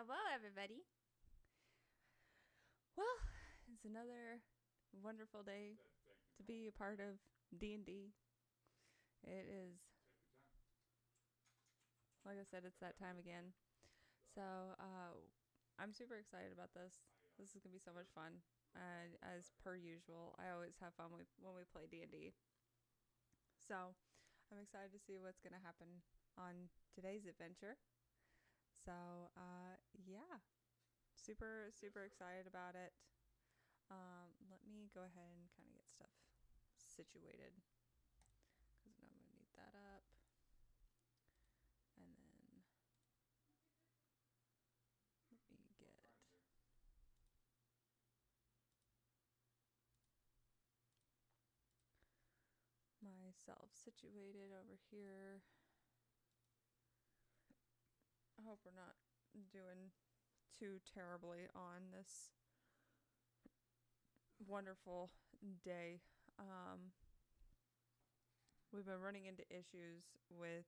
Hello, everybody. Well, it's another wonderful day to be a part of D&D. It is, like I said, it's that time again. So, I'm super excited about this. This is gonna be so much fun. And as per usual, I always have fun when we play D&D. So, I'm excited to see what's gonna happen on today's adventure. So, yeah, super excited about it. Let me go ahead and kind of get stuff situated because I'm going to need that up. And then let me get myself situated over here. I hope we're not doing too terribly on this wonderful day. We've been running into issues with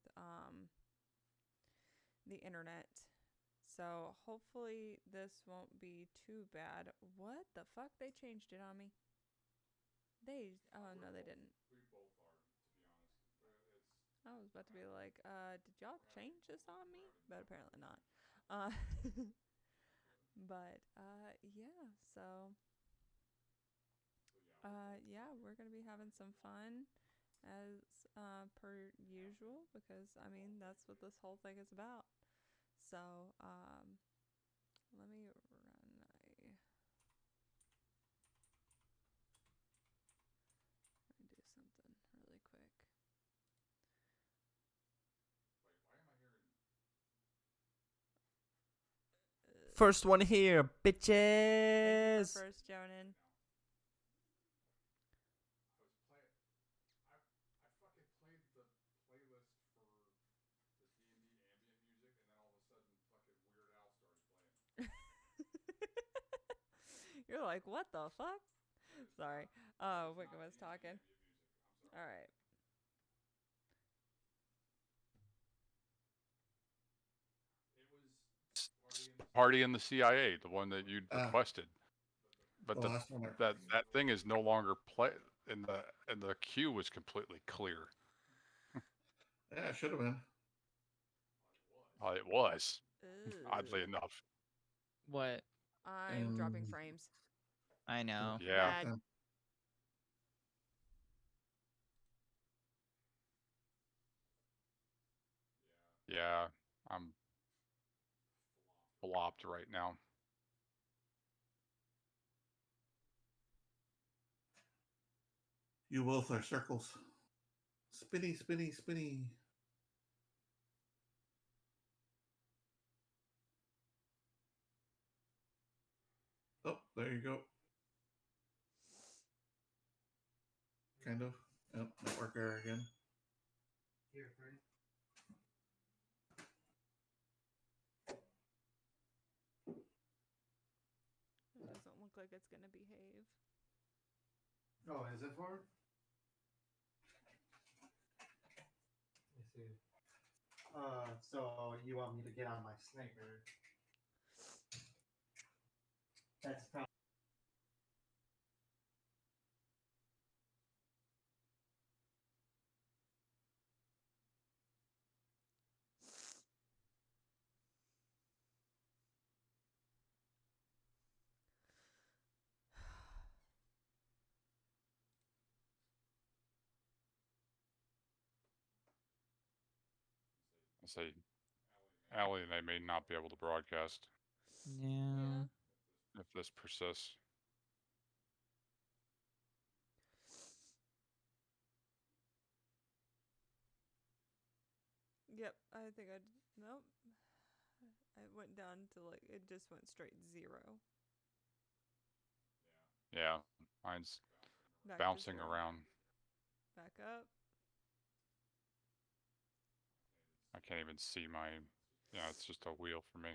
the internet. So hopefully this won't be too bad. What the fuck? They changed it on me. Oh no, they didn't. We both are, to be honest. But it's I was about to be like, did y'all change this on me? But apparently not. about Uh, this. but yeah. So yeah, we're gonna be having some fun as per usual because I mean that's what this whole thing is about. So let me do something really quick. Wait, why am I hearing? First one here, Thank you for bitches. first, Jonan. I was playing. I fucking played the playlist for the D and D ambient music, and then all of a sudden, fucking Weird Al started playing. You're like, what the fuck? That is Sorry. not. That Oh, is Wickham not was D and D talking. ambient music. I'm All sorry. right. It was Party in the CIA, the one that you'd requested. But the last one. that thing is no longer play, and the queue was completely clear. Yeah, it should have been. It was, oddly Ugh. enough. What? I'm dropping frames. I know. Yeah. Bad. Yeah. I'm flopped right now. You both are circles. Spinny, spinny, spinny. Oh, there you go. Kind of. Yep, network error again. Here, Frank. It doesn't look like it's gonna behave. Oh, is it for? Let me see. So you want me to get on my sniper? That's probably. I say, Allie and I may not be able to broadcast Yeah. if this persists. Yep, I think I nope. I went down to like it just went straight 0. Yeah, mine's Back to bouncing 0. around. Back up. I can't even see my. Yeah, it's just a wheel for me.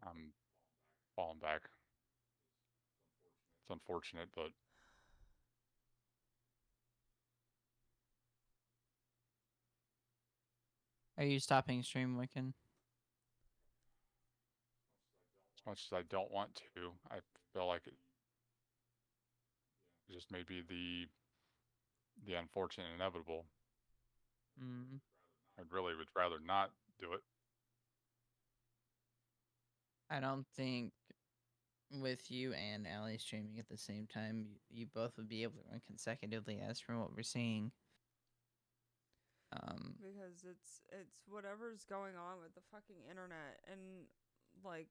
I'm falling back. It's unfortunate, but Are you stopping stream, Wiccan? as much as I don't want to, I feel like it just may be the unfortunate inevitable. Mm. I really would rather not do it. I don't think with you and Allie streaming at the same time, you both would be able to run consecutively as from what we're seeing. Because it's whatever's going on with the fucking internet, and like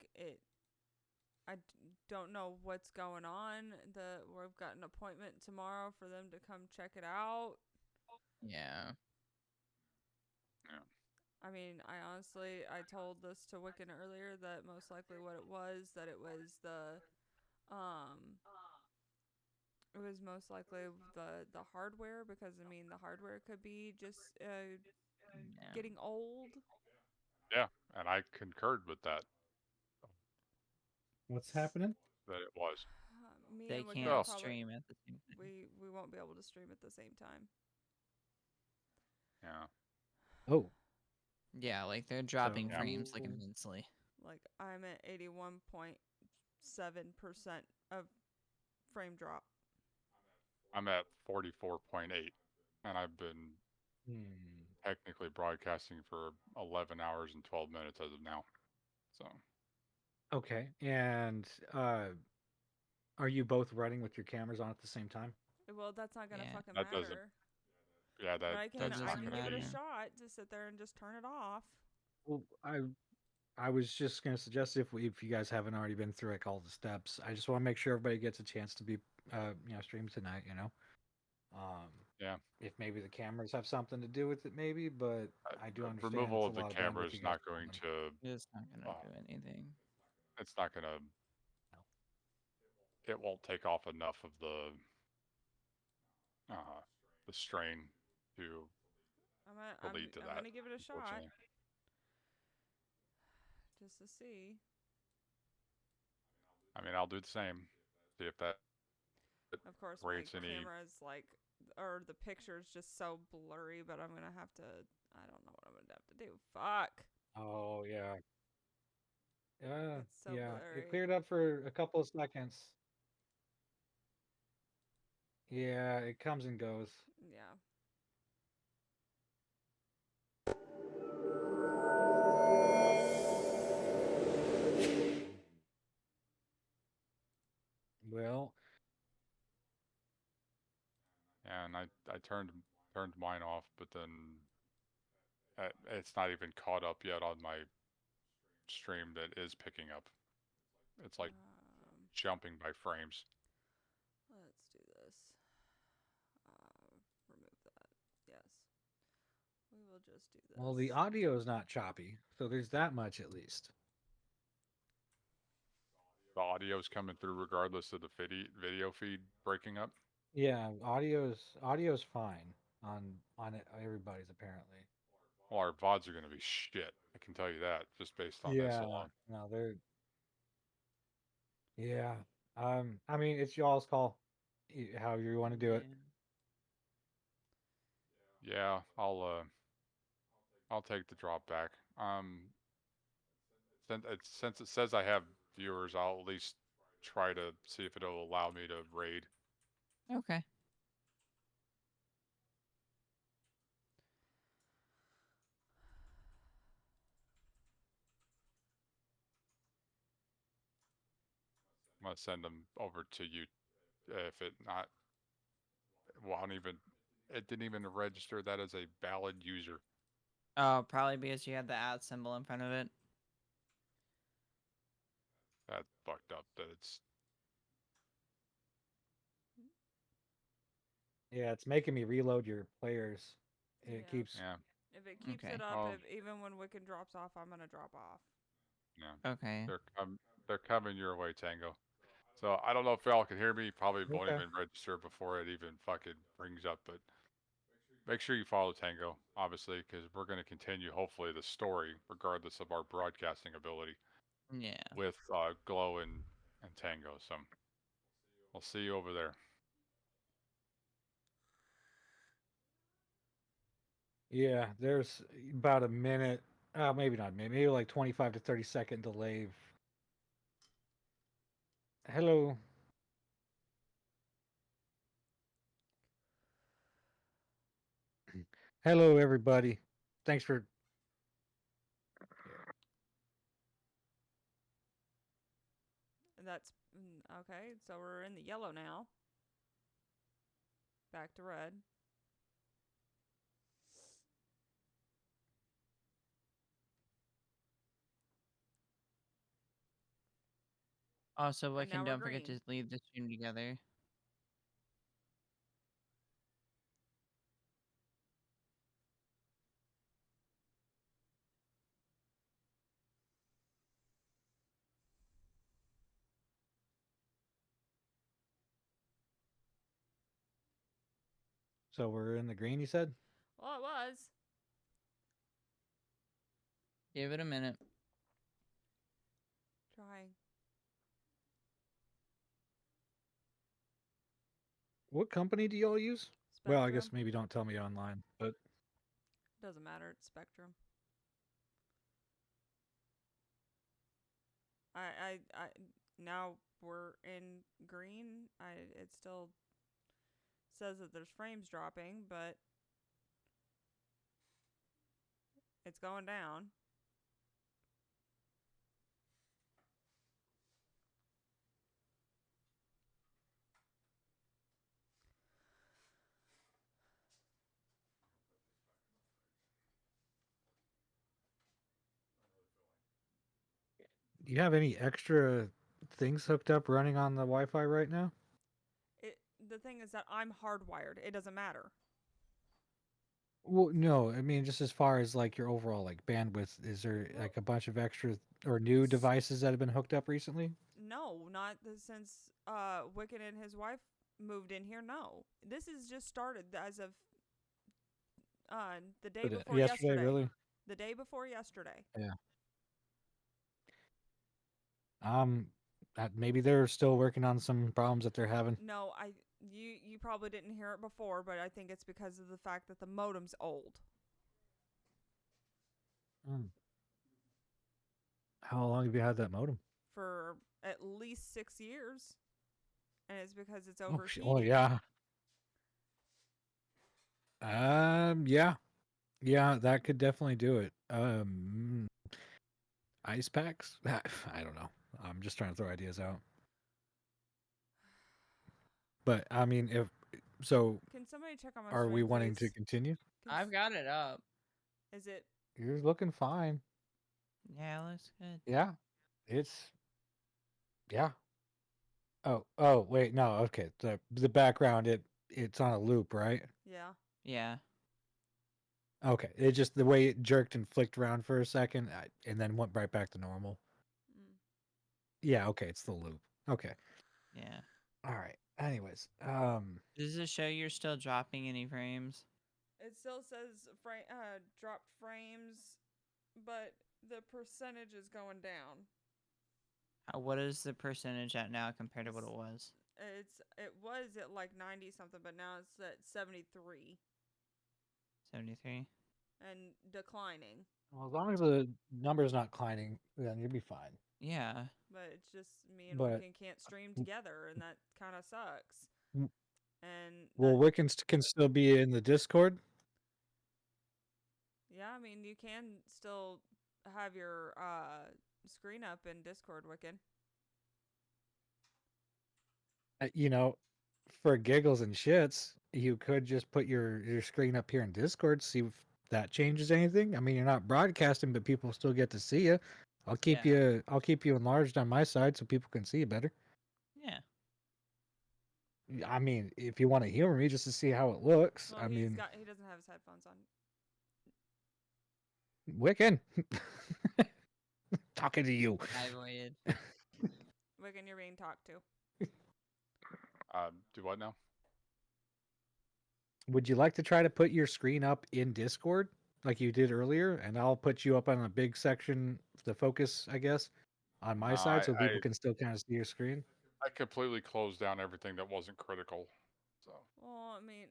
don't know what's going on. We've got an appointment tomorrow for them to come check it out. Yeah. I mean, I told this to Wiccan earlier that most likely what it was it was most likely the hardware, because I mean the hardware could be just Yeah. getting old. Yeah, and I concurred with that. What's happening? That it was. Me They and Wiccan can't Well, stream at the same time. we won't be able to stream at the same time. Yeah. Oh, Yeah, like they're dropping Yeah. frames like immensely. Like I'm at 81.7% of frame drop. I'm at 44.8, and I've been technically broadcasting for 11 hours and 12 minutes as of now. So Okay. And are you both running with your cameras on at the same time? Well, that's not gonna Yeah. fucking That doesn't- matter. yeah, But that I can doesn't give it a matter. shot to sit there and just turn it off. Well, I was just going to suggest if you guys haven't already been through like all the steps, I just want to make sure everybody gets a chance to be streamed tonight. Yeah. If maybe the cameras have something to do with it, maybe, but I do understand removal it's of a the lot of camera bandwidth is you not guys put going in. to. It's not gonna do anything. It's not gonna. It won't take off enough of the strain to I'm lead to that. gonna give it a shot Unfortunately. just to see. I mean, I'll do the same. See if that. Of course, my rates any- camera's or the picture's just so blurry. But I'm gonna have to. I don't know what I'm gonna have to do. Fuck. Oh yeah. It's so yeah. blurry. It cleared up for a couple of seconds. Yeah, it comes and goes. Yeah. Well, And I turned mine off, but then it's not even caught up yet on my stream that is picking up. It's like jumping by frames. Let's do this. Remove that. Yes. We will just do this. well, the audio is not choppy, so there's that much at least. The audio's coming through regardless of the video feed breaking up. Yeah, audio's fine on everybody's apparently. Well, our VODs are going to be shit. I can tell you that just based on this alone. No, they're. Yeah, I mean, it's y'all's call, however you want to do it. Yeah, I'll take the drop back. Since it says I have viewers, I'll at least try to see if it'll allow me to raid. Okay. I'm gonna send them over to you. If it not, won't even. It didn't even register that as a valid user. Oh, probably because you had the @ symbol in front of it. That's fucked up. That it's. Yeah, it's making me reload your players. It Yeah. keeps. Yeah. If it keeps Okay. it up, Oh. even when Wiccan drops off, I'm gonna drop off. Yeah. Okay. They're coming your way, Tango. So I don't know if y'all can hear me. Probably won't Okay. even register before it even fucking brings up. But make sure you follow Tango, obviously, because we're going to continue, hopefully, the story, regardless of our broadcasting ability. Yeah. with Glow and Tango. So we'll see you over there. Yeah, there's about a minute, maybe not a minute, maybe like 25 to 30-second delay. Hello. Hello, everybody. Thanks for. That's okay. So we're in the yellow now. Back to red. Also, And now Wiccan, we're don't forget to green. leave the stream together. So we're in the green, you said? Well, it was. Give it a minute. Trying. What company do y'all use? Well, I guess Spectrum. maybe don't tell me online, but Doesn't matter. It's Spectrum. Now we're in green. It still says that there's frames dropping, but it's going down. do you have any extra things hooked up running on the Wi-Fi right now? The thing is that I'm hardwired. It doesn't matter. Well, no, I mean just as far as like your overall like bandwidth, is there Well, like a bunch of extra or new devices that have been hooked up recently? No, not since Wicked and his wife moved in here. No, this has just started as of the day before yesterday. Really? The day before yesterday. Yeah. Maybe they're still working on some problems that they're having. No, you probably didn't hear it before, but I think it's because of the fact that the modem's old. How long have you had that modem? For at least 6 years, and it's because it's Oh, overheating. oh yeah. Yeah, that could definitely do it. Ice packs? I don't know. I'm just trying to throw ideas out. But I mean, if so, Can somebody check on my are we stream, wanting to please? continue? I've got it up. Is it? You're looking fine. Yeah, it looks good. Yeah, yeah. Oh, wait, no. Okay, the background it's on a loop, right? Yeah. Yeah. Okay, it just the way it jerked and flicked around for a second, and then went right back to normal. Mm. Yeah, okay, it's the loop. Okay. Yeah. All right. Anyways, Does it show you're still dropping any frames? It still says dropped frames, but the percentage is going down. What is the percentage at now compared to what it was? It was at like 90 something, but now it's at 73 73. and declining. well, as long as the number's not declining, then you'll be fine. Yeah. But it's just me and But- Wiccan can't stream together, and that kind of sucks. Mm. And Well, that- Wiccan can still be in the Discord. yeah, I mean you can still have your screen up in Discord, Wiccan. For giggles and shits, you could just put your screen up here in Discord, see if that changes anything. I mean, you're not broadcasting, but people still get to see you. I'll keep you enlarged on my side so people can see you better. Yeah. I mean, if you want to humor me just to see how it looks, Well, he doesn't have his headphones on. Wiccan, talking to you. I waited. Wiccan, you're being talked to. Do what now? Would you like to try to put your screen up in Discord like you did earlier, and I'll put you up on a big section, the focus, I guess, on my No, side, so I people can still kind of see your screen. I completely closed down everything that wasn't critical. So Well, I mean,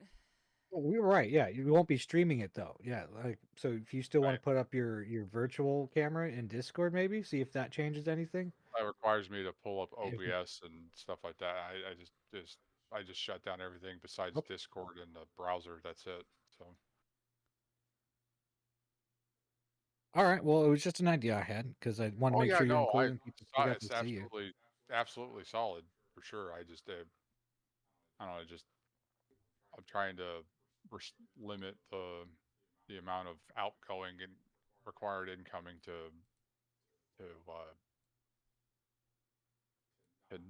Oh, we were right. Yeah, you won't be streaming it though. Yeah, like so if you still want right, to put up your virtual camera in Discord, maybe see if that changes anything. that requires me to pull up If- OBS and stuff like that. I just shut down everything besides Oh. Discord and the browser. That's it. So All right. Well, it was just an idea I had because I want to oh make yeah, sure you're no, included and people still got it's to see you. absolutely solid for sure. I just I don't know. I'm trying to limit the amount of outgoing and required incoming to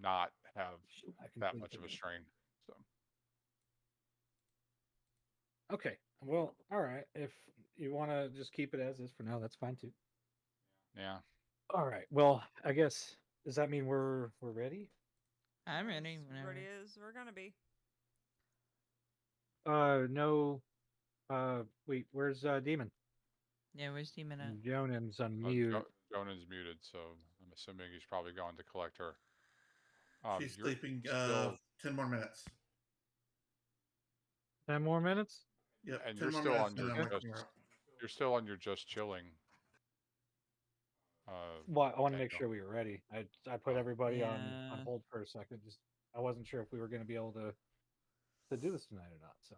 not have I that completely much of a agree. strain. So Okay. Well, all right. If you want to just keep it as is for now, that's fine too. yeah, All right. Well, I guess does that mean we're ready? I'm as ready whenever. ready as we're gonna be. No. Wait. Where's Demon? Yeah, where's Demon at? Jonan's on mute. Jonan's muted, so I'm assuming he's probably going to collect her. She's You're sleeping. still 10 more minutes. 10 more minutes. Yep. and 10 you're more still minutes, on and your I'm just waking her up. you're still on your just chilling. Well, I want to make Daniel. sure we were ready. I put Oh. everybody on Yeah. hold for a second. Just I wasn't sure if we were going to be able to do this tonight or not. So,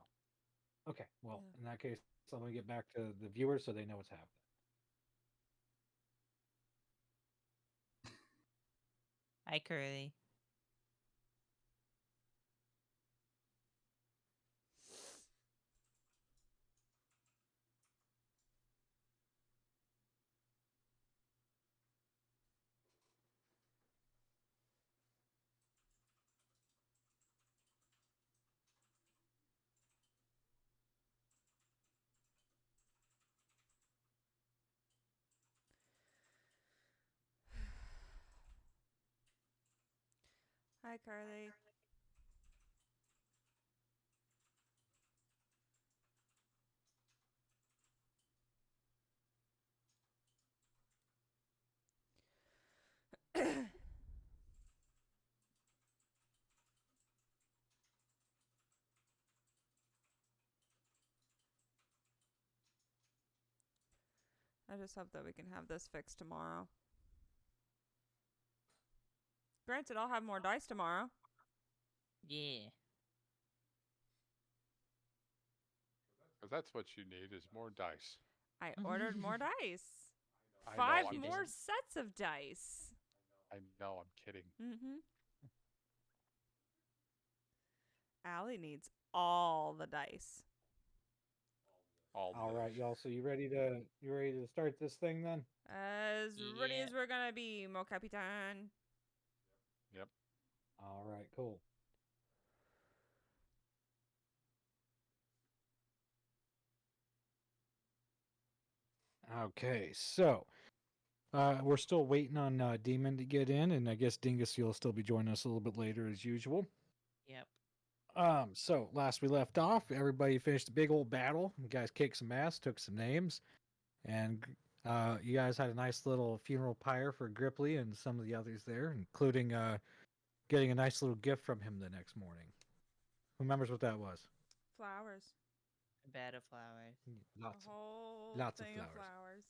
okay. Well, Yeah. in that case, let me get back to the viewers so they know what's happening. Hi, Curly. Hi, Carly. I just hope that we can have this fixed tomorrow. Granted, I'll have more dice tomorrow. Yeah. Because that's what you need is more dice. I ordered more dice. I know, 5 I'm more just- sets of dice. I know, I'm kidding. Mm-hmm. Allie needs all the dice. All right, y'all. So you ready to start this thing then? As ready Yeah. as we're gonna be, Mo Capitan. Yep. All right, cool. Okay, so we're still waiting on Demon to get in, and I guess Dingus will still be joining us a little bit later as usual. Yep. So last we left off, everybody finished a big old battle. You guys kicked some ass, took some names, and you guys had a nice little funeral pyre for Gripply and some of the others there, including getting a nice little gift from him the next morning. Who remembers what that was? Flowers. A bed of flowers. Lots. A whole lots of thing flowers. of flowers.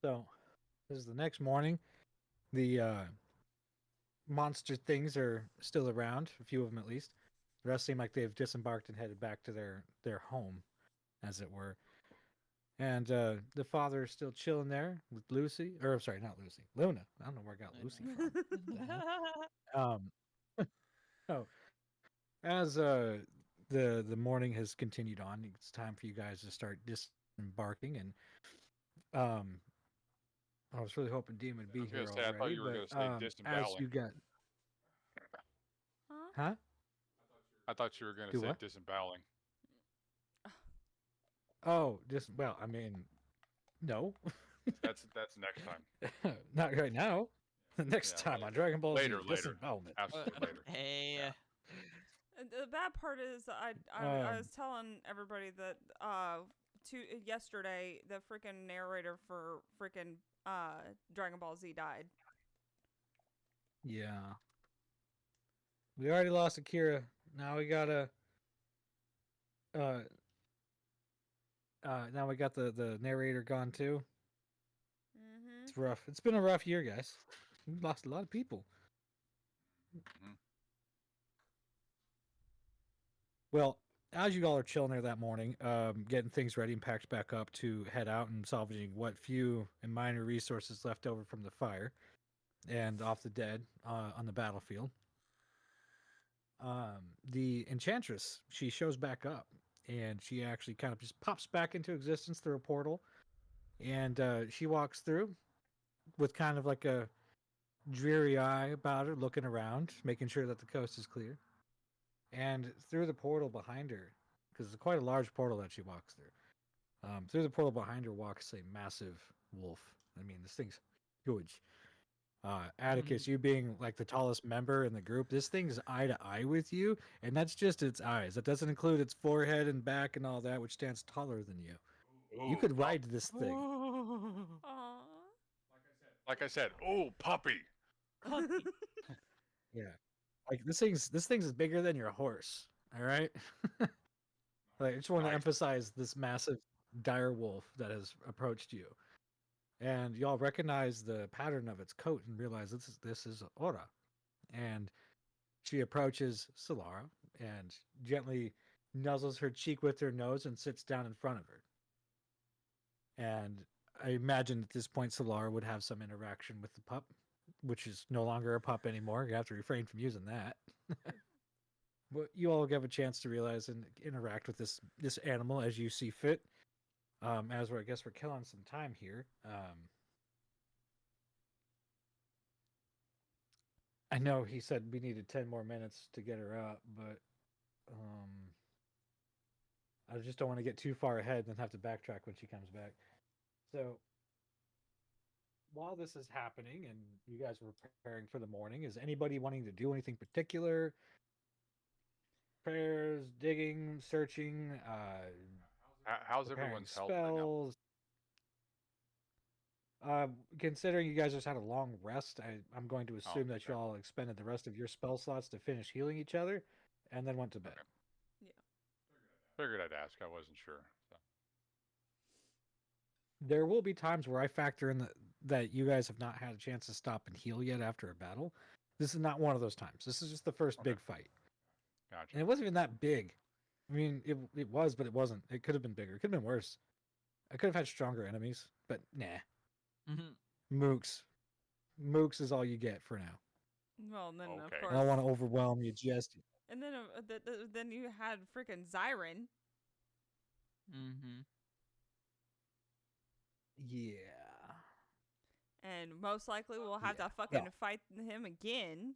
So this is the next morning. The monster things are still around, a few of them at least. The rest seem like they've disembarked and headed back to their home, as it were. And the father is still chilling there with Lucy, or sorry, not Lucy, Luna. I don't know where I got Lucy from. What the hell? Oh, as the morning has continued on, it's time for you guys to start disembarking. And I was really hoping Demon would be I was here gonna say, I already. thought you were but, gonna say as disemboweling. you got, Huh? huh? I thought you were gonna Do say what? disemboweling. Oh, well, I mean, no, That's next time. not right now. Next Yeah, time on Dragon Ball later, Z, later. Disembowelment. Absolutely later. Hey. Yeah. The bad part is I Um, was telling everybody that yesterday, the freaking narrator for freaking Dragon Ball Z died. Yeah. We already lost Akira. Now we gotta now we got the narrator gone too. Mm-hmm. It's rough. It's been a rough year, guys. We lost a lot of people. Mhm. Well, as you all are chilling there that morning, getting things ready and packed back up to head out and salvaging what few and minor resources left over from the fire and off the dead on the battlefield. The enchantress, she shows back up and she actually kind of just pops back into existence through a portal, and she walks through with kind of like a dreary eye about her, looking around, making sure that the coast is clear. And through the portal behind her, because it's quite a large portal that she walks through, through the portal behind her walks a massive wolf. I mean, this thing's huge. Atticus, you being like the tallest member in the group, this thing's eye to eye with you, and that's just its eyes. That doesn't include its forehead and back and all that, which stands taller than you. You Ooh, could ride this thing. Aww. Like I said, oh puppy. Yeah, like this thing's bigger than your horse. All right. Like, I just want to Nice. emphasize this massive dire wolf that has approached you, and y'all recognize the pattern of its coat and realize this is Aura, and she approaches Solara and gently nuzzles her cheek with her nose and sits down in front of her. And I imagine at this point Solara would have some interaction with the pup, which is no longer a pup anymore. You have to refrain from using that. But you all have a chance to realize and interact with this animal as you see fit. As we're, I guess we're killing some time here. I know he said we needed 10 more minutes to get her up, but I just don't want to get too far ahead and have to backtrack when she comes back. So while this is happening and you guys were preparing for the morning, is anybody wanting to do anything particular? Prayers, digging, searching, How's preparing everyone's health right now? spells. Considering you guys just had a long rest, I'm going to assume that okay. you all expended the rest of your spell slots to finish healing each other, and then went to bed. Okay. Figured I'd ask. I wasn't sure. So. There will be times where I factor in that you guys have not had a chance to stop and heal yet after a battle. This is not one of those times. This is just the first Okay. big fight, Gotcha. and it wasn't even that big. I mean, it was, but it wasn't. It could have been bigger. It could have been worse. I could have had stronger enemies, but nah. Mooks is all you get for now. Well, and then Okay. of I course, don't want to overwhelm you just. and then then you had freaking Zyron. Yeah. And most likely we'll have Yeah. to fucking fight him again.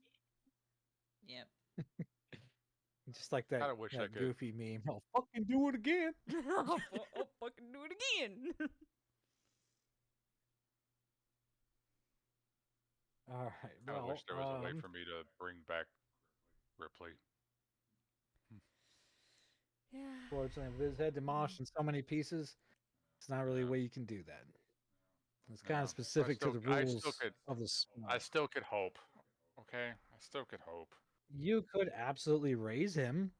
Yep. Just like that, Kinda wish I that could. goofy meme. I'll fucking do it again. I'll fucking do it again. All right. I Well, wish there was a way for me to bring back Ripley. Yeah. fortunately, with his head demolished in so many pieces, it's not really a Yeah. way you can do that. It's kind No. of specific to the I rules still could. of the I still could hope. Okay. I still could hope. You could absolutely raise him,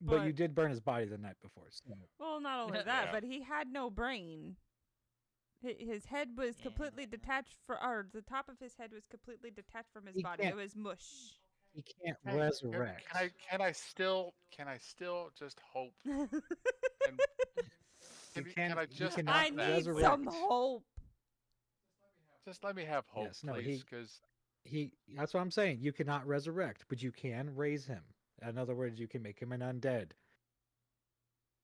but you But- did burn his body the night before. So. Well, not only Yeah. that, Yeah. but he had no brain. His head was completely Yeah. detached or the top of his head was completely detached from his He body. can't- It was mush. He can't Hey, resurrect. Can I still just hope? You Can I you just cannot I have that? need resurrect. some hope. Just let me have hope, Yes, no, please, because That's what I'm saying. You cannot resurrect, but you can raise him. In other words, you can make him an undead.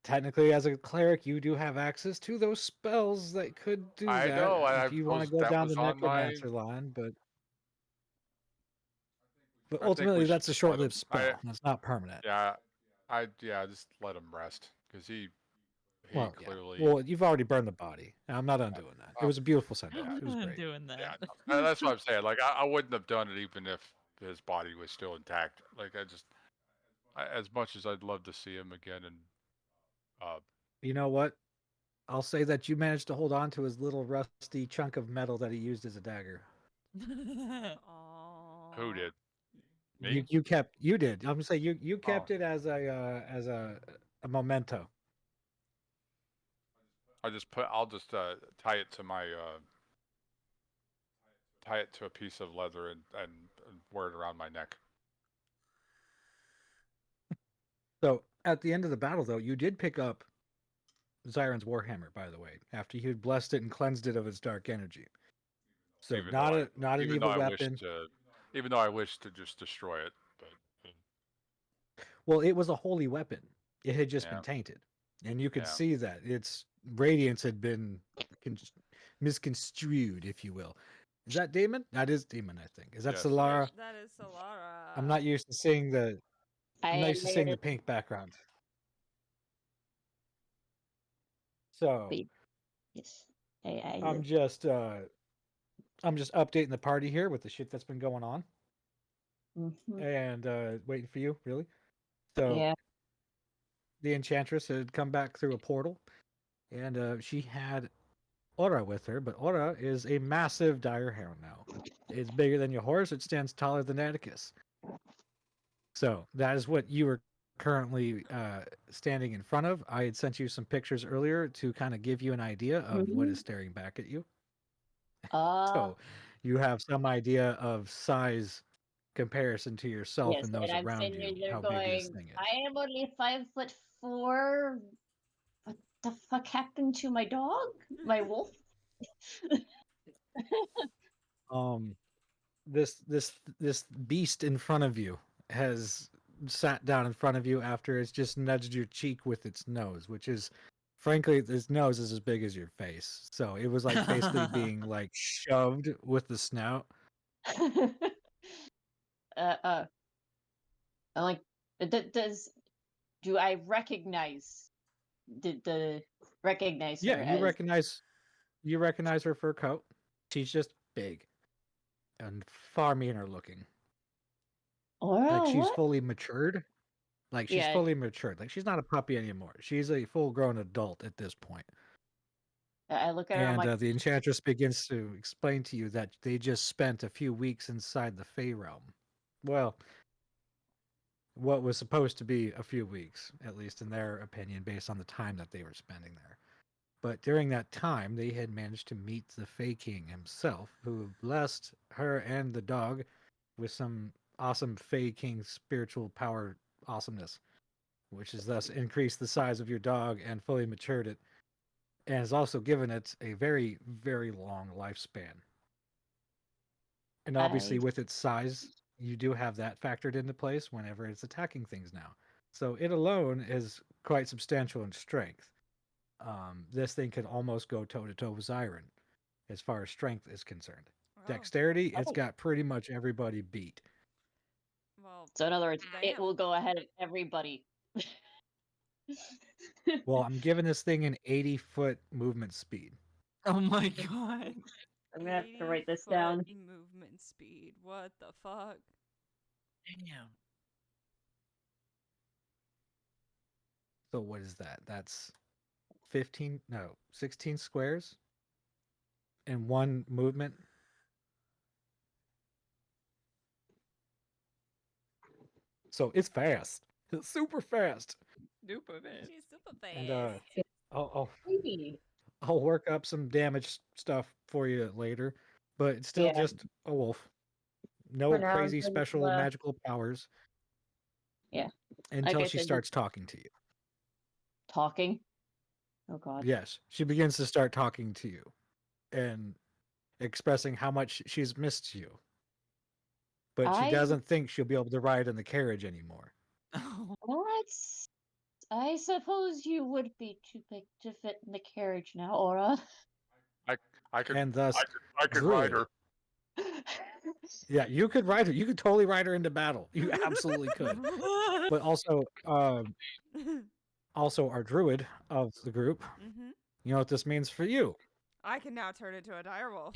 Technically, as a cleric, you do have access to those spells that could do I that. know, if you want to go that down the was on my- necromancer line, but I think ultimately, we should that's a just let him- short-lived spell. That's not permanent. just let him rest because he Well, clearly. yeah. Well, you've already burned the body. I'm not undoing that. It was a beautiful send off. It was I'm great. doing that. Yeah, no, that's what I'm saying. Like I wouldn't have done it even if his body was still intact. Like as much as I'd love to see him again and You know what? I'll say that you managed to hold on to his little rusty chunk of metal that he used as a dagger. Aww. Who did? You Me? you did. I'm gonna say you kept Oh. it as a memento. I'll just tie it to my tie it to a piece of leather and wear it around my neck. So at the end of the battle, though, you did pick up Zyron's warhammer. By the way, after you had blessed it and cleansed it of its dark energy. So Even not though a not an even evil though I weapon. even though I wished to just destroy it, but Well, it was a holy weapon. It had just yeah, been tainted, and you could yeah. see that its radiance had been misconstrued, if you will. Is that Damon? That is Damon, I think. Is that Yes. Solara? That is Solara. I'm not used to seeing the I'm not used to seeing the layered pink background. So Wait. Yes. I I'm just updating the party here with the shit that's been going on Mhm. and waiting for you, really. So Yeah. the Enchantress had come back through a portal, and she had Aura with her, but Aura is a massive dire hound now. It's bigger than your horse. It stands taller than Atticus. So that is what you were currently standing in front of. I had sent you some pictures earlier to kind of give you an idea of what is staring back at you. So you have some idea of size comparison to yourself yes, and those and I'm around sitting you, there how big this going, thing is. I am only 5'4". What the fuck happened to my dog? My wolf? This beast in front of you has sat down in front of you after it's just nudged your cheek with its nose, which is frankly its nose is as big as your face. So it was like basically being like shoved with the snout. I'm like, do I recognize the recognize Yeah, her you as recognize her fur coat. She's just big and far meaner looking. Aura? Like she's What? fully matured. Like she's Yeah. fully matured. Like she's not a puppy anymore. She's a full grown adult at this point. I look at her. I'm And like, the Enchantress begins to explain to you that they just spent a few weeks inside the Fey realm. Well, what was supposed to be a few weeks, at least in their opinion, based on the time that they were spending there. But during that time, they had managed to meet the Fey King himself, who blessed her and the dog with some awesome Fey King spiritual power awesomeness, which has thus increased the size of your dog and fully matured it, and has also given it a very, very long lifespan. And obviously, with its size, you do have that factored into place whenever it's attacking things now. So it alone is quite substantial in strength. This thing could almost go toe to toe with Zyron as far as strength is concerned. Oh, Dexterity, it's got pretty much everybody beat. well, so in other words, it damn. will go ahead of everybody. Well, I'm giving this thing an 80-foot movement speed. Oh my god. I'm gonna have to write this 80-foot down. Movement speed. What the fuck? Damn. So what is that? That's 16 squares in one movement. So it's fast. It's super fast. Super man. She's super fast. And I'll Maybe. I'll work up some damage stuff for you later, but it's still Yeah. just a wolf. No For now, crazy until, special magical powers. Yeah. Until I she said, starts talking to you. Talking. Oh god. Yes, she begins to start talking to you and expressing how much she's missed you. But she I- doesn't think she'll be able to ride in the carriage anymore. What? I suppose you would be too big to fit in the carriage now, Aura. I could And thus, I could ride Druid. her. Yeah, you could ride her. You could totally ride her into battle. You absolutely could. But also, our druid of the group. Mm-hmm. You know what this means for you? I can now turn into a direwolf.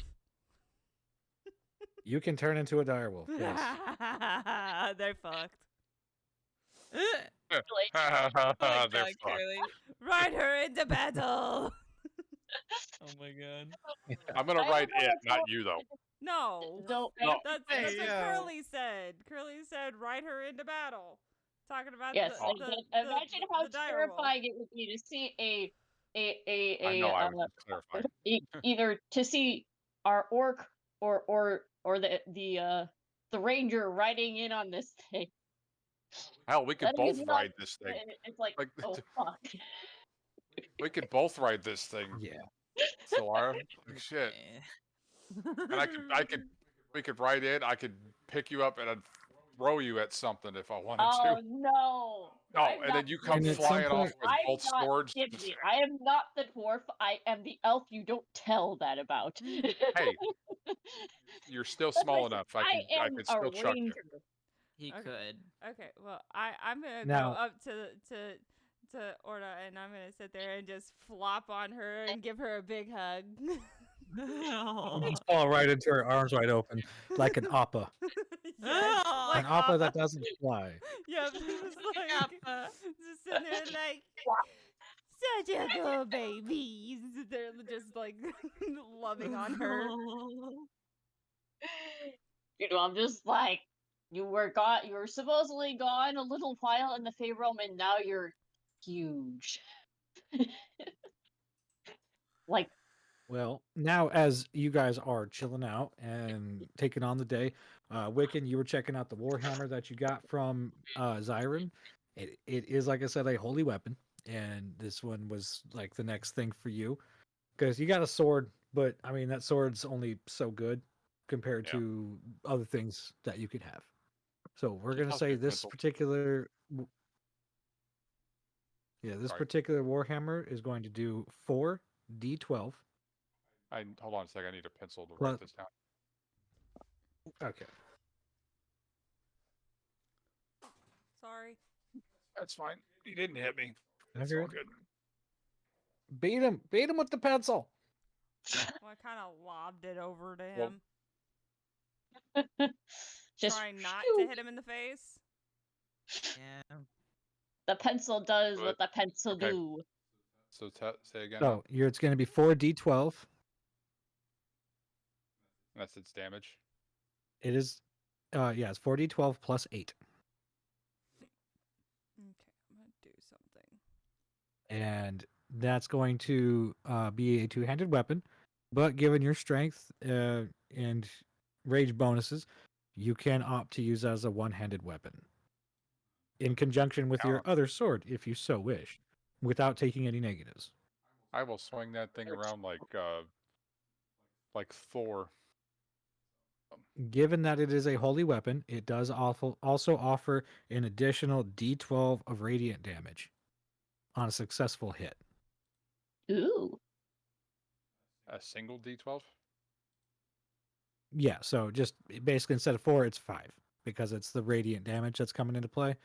You can turn into a direwolf. Yes. They're fucked. Oh my They're god, fucked. Curly. Ride her into battle. Oh my god. I'm gonna I ride don't know it, what's not wrong- you though. No. Don't No. That's Hey, what yo. Curly said. Curly said, "Ride her into battle." Talking about Yes, the, like, imagine how the dire wolf. terrifying it would be to see I know. I was just clarifying. either to see our orc or the ranger riding in on this thing. Hell, we could That is both not- ride this thing. It's like, Like, oh fuck. we could both ride this thing. Yeah. Solara, like, shit. And we could ride it. I could pick you up and I'd throw you at something if I wanted Oh to. no! No, I'm and not then you come And at some flying off point- with I'm both not swords. Gimli. I am not the dwarf. I am the elf you don't tell that about. Hey, you're still But small listen, enough. I I am could a still chuck you. ranger. He Okay. could. Okay, well, I'm gonna Now- go up to Orna and I'm gonna sit there and just flop on her and give her a big hug. Just fall right into her arms wide open, like an appa. Yes, Oh, An appa that doesn't fly. Yep, just like just sitting there like such a good baby. They're just like loving on her. You know, I'm just like, you were supposedly gone a little while in the Fey realm, and now you're huge. Like, Well, now as you guys are chilling out and taking on the day, Wiccan, you were checking out the Warhammer that you got from Zyron. It is, like I said, a holy weapon, and this one was like the next thing for you because you got a sword, but I mean that sword's only so good compared Yeah. to other things that you could have. So we're Keep gonna house say big this pencil. particular, this Sorry. particular Warhammer is going to do 4d12. Hold on a second. I need a pencil to Well- write this down. Okay. Sorry. That's fine. He didn't hit me. It's Okay. all good. Beat him with the pencil. Well, I kind of lobbed it over to Well- him, just trying not phew. to hit him in the face. Yeah. The pencil does But- what the pencil okay. do. So say again. So it's going to be 4d12. That's its damage. It is, it's 4d12 plus 8. Okay, I'm gonna do something. And that's going to be a two-handed weapon. But given your strength and rage bonuses, you can opt to use that as a one-handed weapon in conjunction with your other sword, if you so wish, without taking any negatives. I will swing that thing around like Thor. Given that it is a holy weapon, it does also offer an additional d12 of radiant damage on a successful hit. Ooh. A single D12. Yeah, so just basically instead of 4, it's 5 because it's the radiant damage that's coming into play.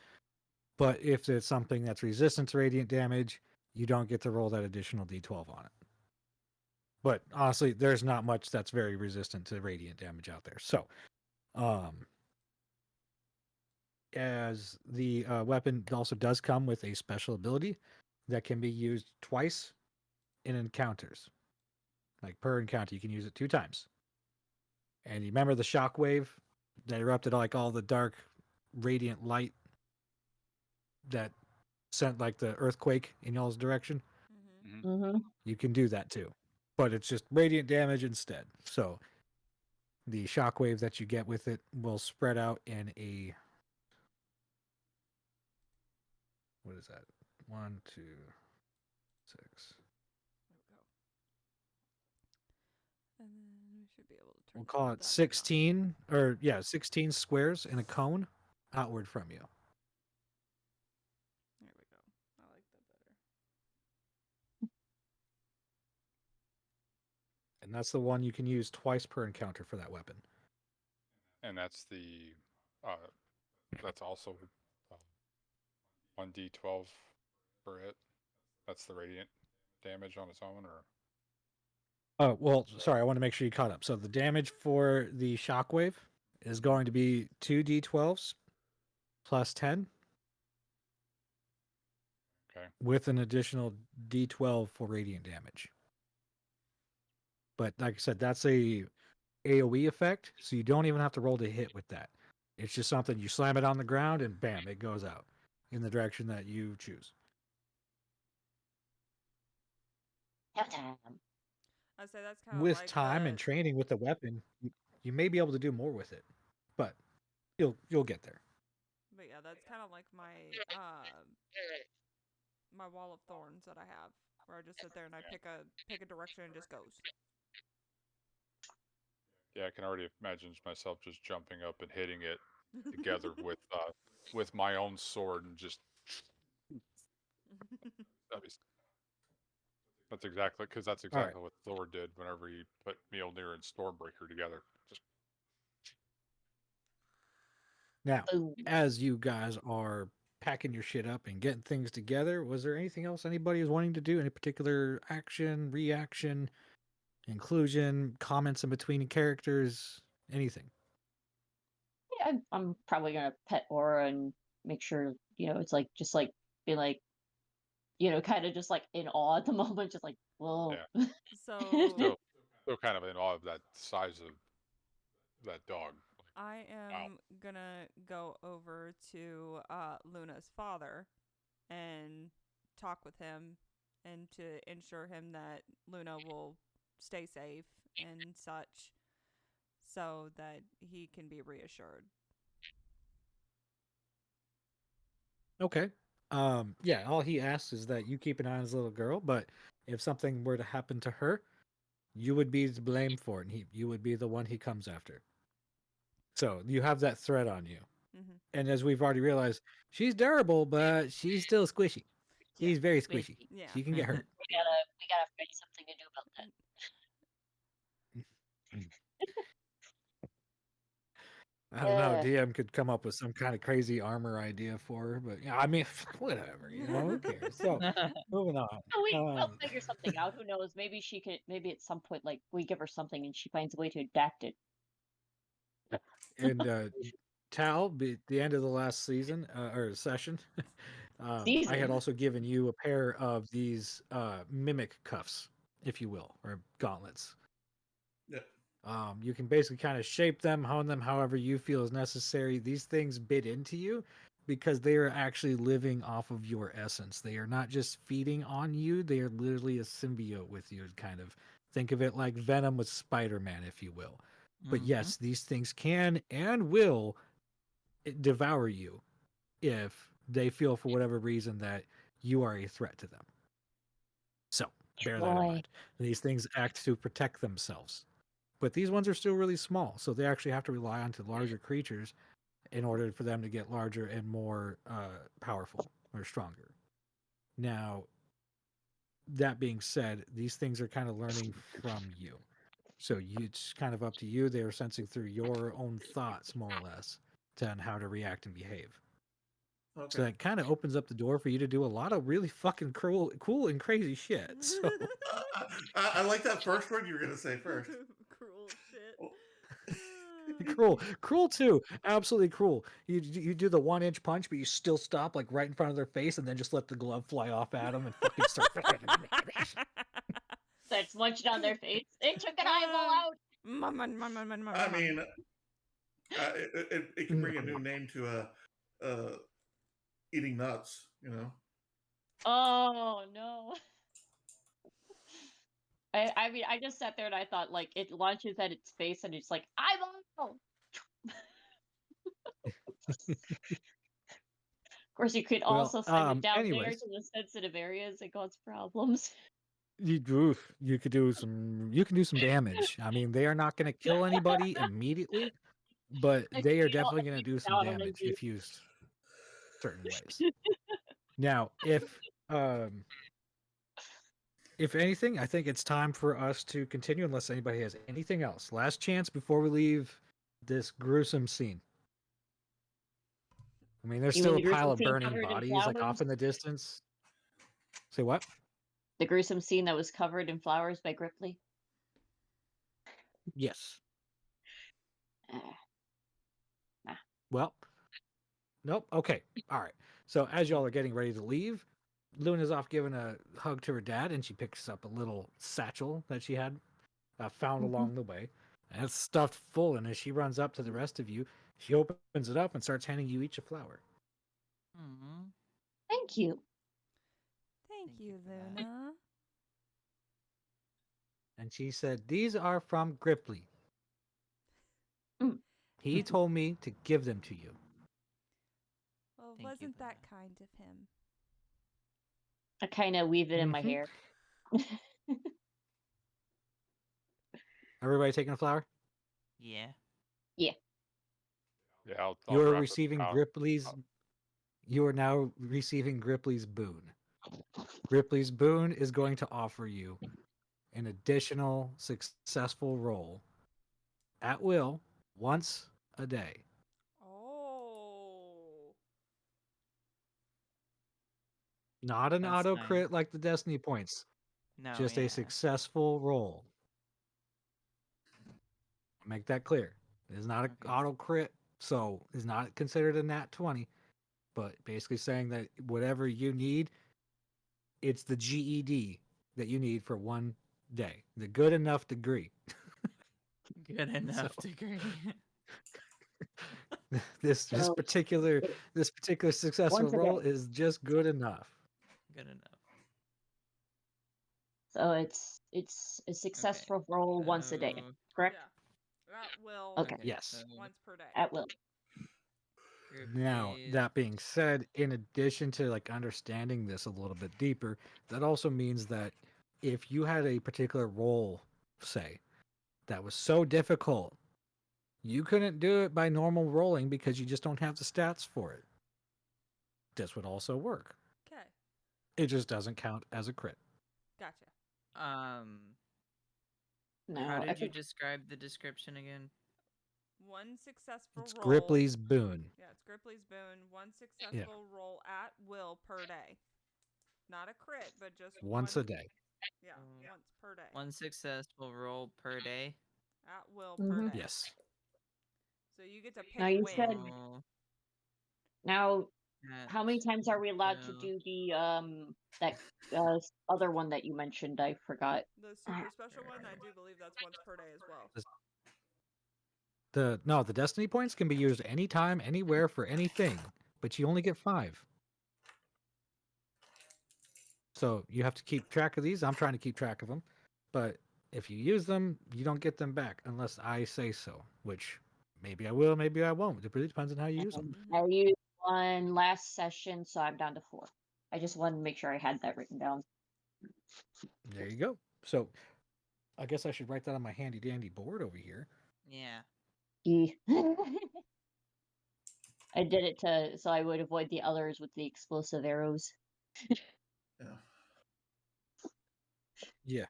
But if it's something that's resistant to radiant damage, you don't get to roll that additional d12 on it. But honestly, there's not much that's very resistant to radiant damage out there. So, as the weapon also does come with a special ability that can be used twice in encounters. Like per encounter, you can use it 2 times. And you remember the shockwave that erupted like all the dark radiant light that sent like the earthquake in y'all's direction? Mm-hmm. Mm-hmm. You can do that too. But it's just radiant damage instead. So the shockwave that you get with it will spread out in a, what is that? 1, 2, 6. There we go. And then we should be able to turn. We'll call it that back on. 16 or 16 squares in a cone outward from you. There we go. I like that better. And that's the one you can use twice per encounter for that weapon. And that's the that's also 1d12 per hit. That's the radiant damage on its own, or Oh, well, sorry, I want to make sure you caught up. So the damage for the shockwave is going to be 2d12s plus 10. with an additional D12 for radiant damage. But like I said, that's a AoE effect, so you don't even have to roll to hit with that. It's just something you slam it on the ground and bam, it goes out in the direction that you choose. I say that's kind of With like time and training with the weapon, you may be able to do more with it, but you'll get there. But yeah, that's kind of like my my wall of thorns that I have, where I just sit there and I pick a direction and it just goes. Yeah, I can already imagine myself just jumping up and hitting it together with my own sword and just. That's exactly what Thor did whenever he put Mjolnir and Stormbreaker together. Just Now, as you guys are packing your shit up and getting things together, was there anything else anybody was wanting to do? Any particular action, reaction, inclusion, comments in between characters, anything? Yeah, I'm probably gonna pet Aura and make sure, it's like just like be like, kind of just like in awe at the moment, just like, whoa. Yeah. So still kind of in awe of that size of that dog. I am gonna go over to Luna's father and talk with him and to ensure him that Luna will stay safe and such, so that he can be reassured. Okay. Yeah, all he asks is that you keep an eye on his little girl, but if something were to happen to her, you would be to blame for it, and you would be the one he comes after. So you have that threat on you. Mm-hmm. And as we've already realized, she's durable, but she's still squishy. Yeah. She's very squishy. Yeah. She can get hurt. We gotta find something to do about that. I don't know. DM could come up with some kind of crazy armor idea for her, but yeah, I mean, whatever. Who cares? So, moving on. We'll figure something out. Who knows? Maybe she could. Maybe at some point, like we give her something and she finds a way to adapt it. And Tal, at the end of the last season or session, I had also given you a pair of these mimic cuffs, if you will, or gauntlets. Yeah. You can basically kind of shape them, hone them however you feel is necessary. These things bit into you because they are actually living off of your essence. They are not just feeding on you, they are literally a symbiote with you, kind of. Think of it like Venom with Spider-Man, if you will. But yes, these things can and will devour you if they feel for whatever reason that you are a threat to them. So, bear that in mind. These things act to protect themselves. But these ones are still really small, so they actually have to rely on larger creatures in order for them to get larger and more powerful or stronger. Now, that being said, these things are kind of learning from you. So it's kind of up to you. They are sensing through your own thoughts, more or less, on how to react and behave. Okay. So that kind of opens up the door for you to do a lot of really fucking cool and crazy shit. So I like that first word you were gonna say first. Cruel shit. Cruel too. Absolutely cruel. You do the 1-inch punch, but you still stop like right in front of their face, and then just let the glove fly off at them and fucking start. That's munched on their face. They took an eyeball out. I mean, it can bring a new name to eating nuts. Oh no. I mean, I just sat there and I thought, like, it launches at its face and it's like, eyeball! Of course, you could also send it down there to the sensitive areas and cause problems. You can do some damage. I mean, they are not going to kill anybody immediately, but they are definitely going to do some damage if used certain ways. Now, if anything, I think it's time for us to continue unless anybody has anything else. Last chance before we leave this gruesome scene. I mean, there's still a pile of burning bodies like off in the distance. Say what? The gruesome scene that was covered in flowers by Gripply? Yes. Well, nope. Okay. All right. So as y'all are getting ready to leave, Luna's off giving a hug to her dad, and she picks up a little satchel that she had found Mhm. along the way. And it's stuffed full, and as she runs up to the rest of you, she opens it up and starts handing you each a flower. Mhm. Thank you. Thank Thank you, you for that. Luna. And she said, "These are from Gripply. Mm. He told me to give them to you." Well, Thank you wasn't for that that. kind of him? I kind of weave it in my Mhm. hair. Everybody taking a flower? Yeah. Yeah, I'll You are wrap it receiving out. Gripply's. You are now receiving Gripply's boon. Gripply's boon is going to offer you an additional successful roll at will once a day. Oh. Not an That's auto nice. crit like the Destiny points, No, just yeah. a successful roll. Make that clear. It is not an Okay. auto crit, so it's not considered a nat 20, but basically saying that whatever you need, it's the GED that you need for one day, the good enough degree. Good enough So- degree. this So particular successful once a roll day. is just good enough. Good enough. So it's a successful roll once a day, So, correct? Yeah. At will. Okay. Yes. so Once per day. At will. Now, Gripply's- that being said, in addition to like understanding this a little bit deeper, that also means that if you had a particular role, say, that was so difficult, you couldn't do it by normal rolling because you just don't have the stats for it. This would also work. Okay. It just doesn't count as a crit. Gotcha. No, How I did you think describe the description again? One successful It's roll. Gripply's boon. Yeah, it's Gripply's boon. One successful roll at will per day. Not a crit, but just Once one, a day. Yeah, once per day. One successful roll per day. At will Mhm. per day. Yes. So you get to pick Now you when. said- Roll now at how many times are we allowed to will. do the that other one that you mentioned? I forgot. The super special one, I do believe that's once per day as well. The Destiny points can be used anytime, anywhere for anything, but you only get 5. So you have to keep track of these. I'm trying to keep track of them, but if you use them, you don't get them back unless I say so. Which maybe I will, maybe I won't. It really depends on how you use them. Mhm. I used one last session, so I'm down to 4. I just wanted to make sure I had that written down. There you go. So I guess I should write that on my handy dandy board over here. Yeah. Yeah. I did it so I would avoid the others with the explosive arrows. Yeah. Yeah.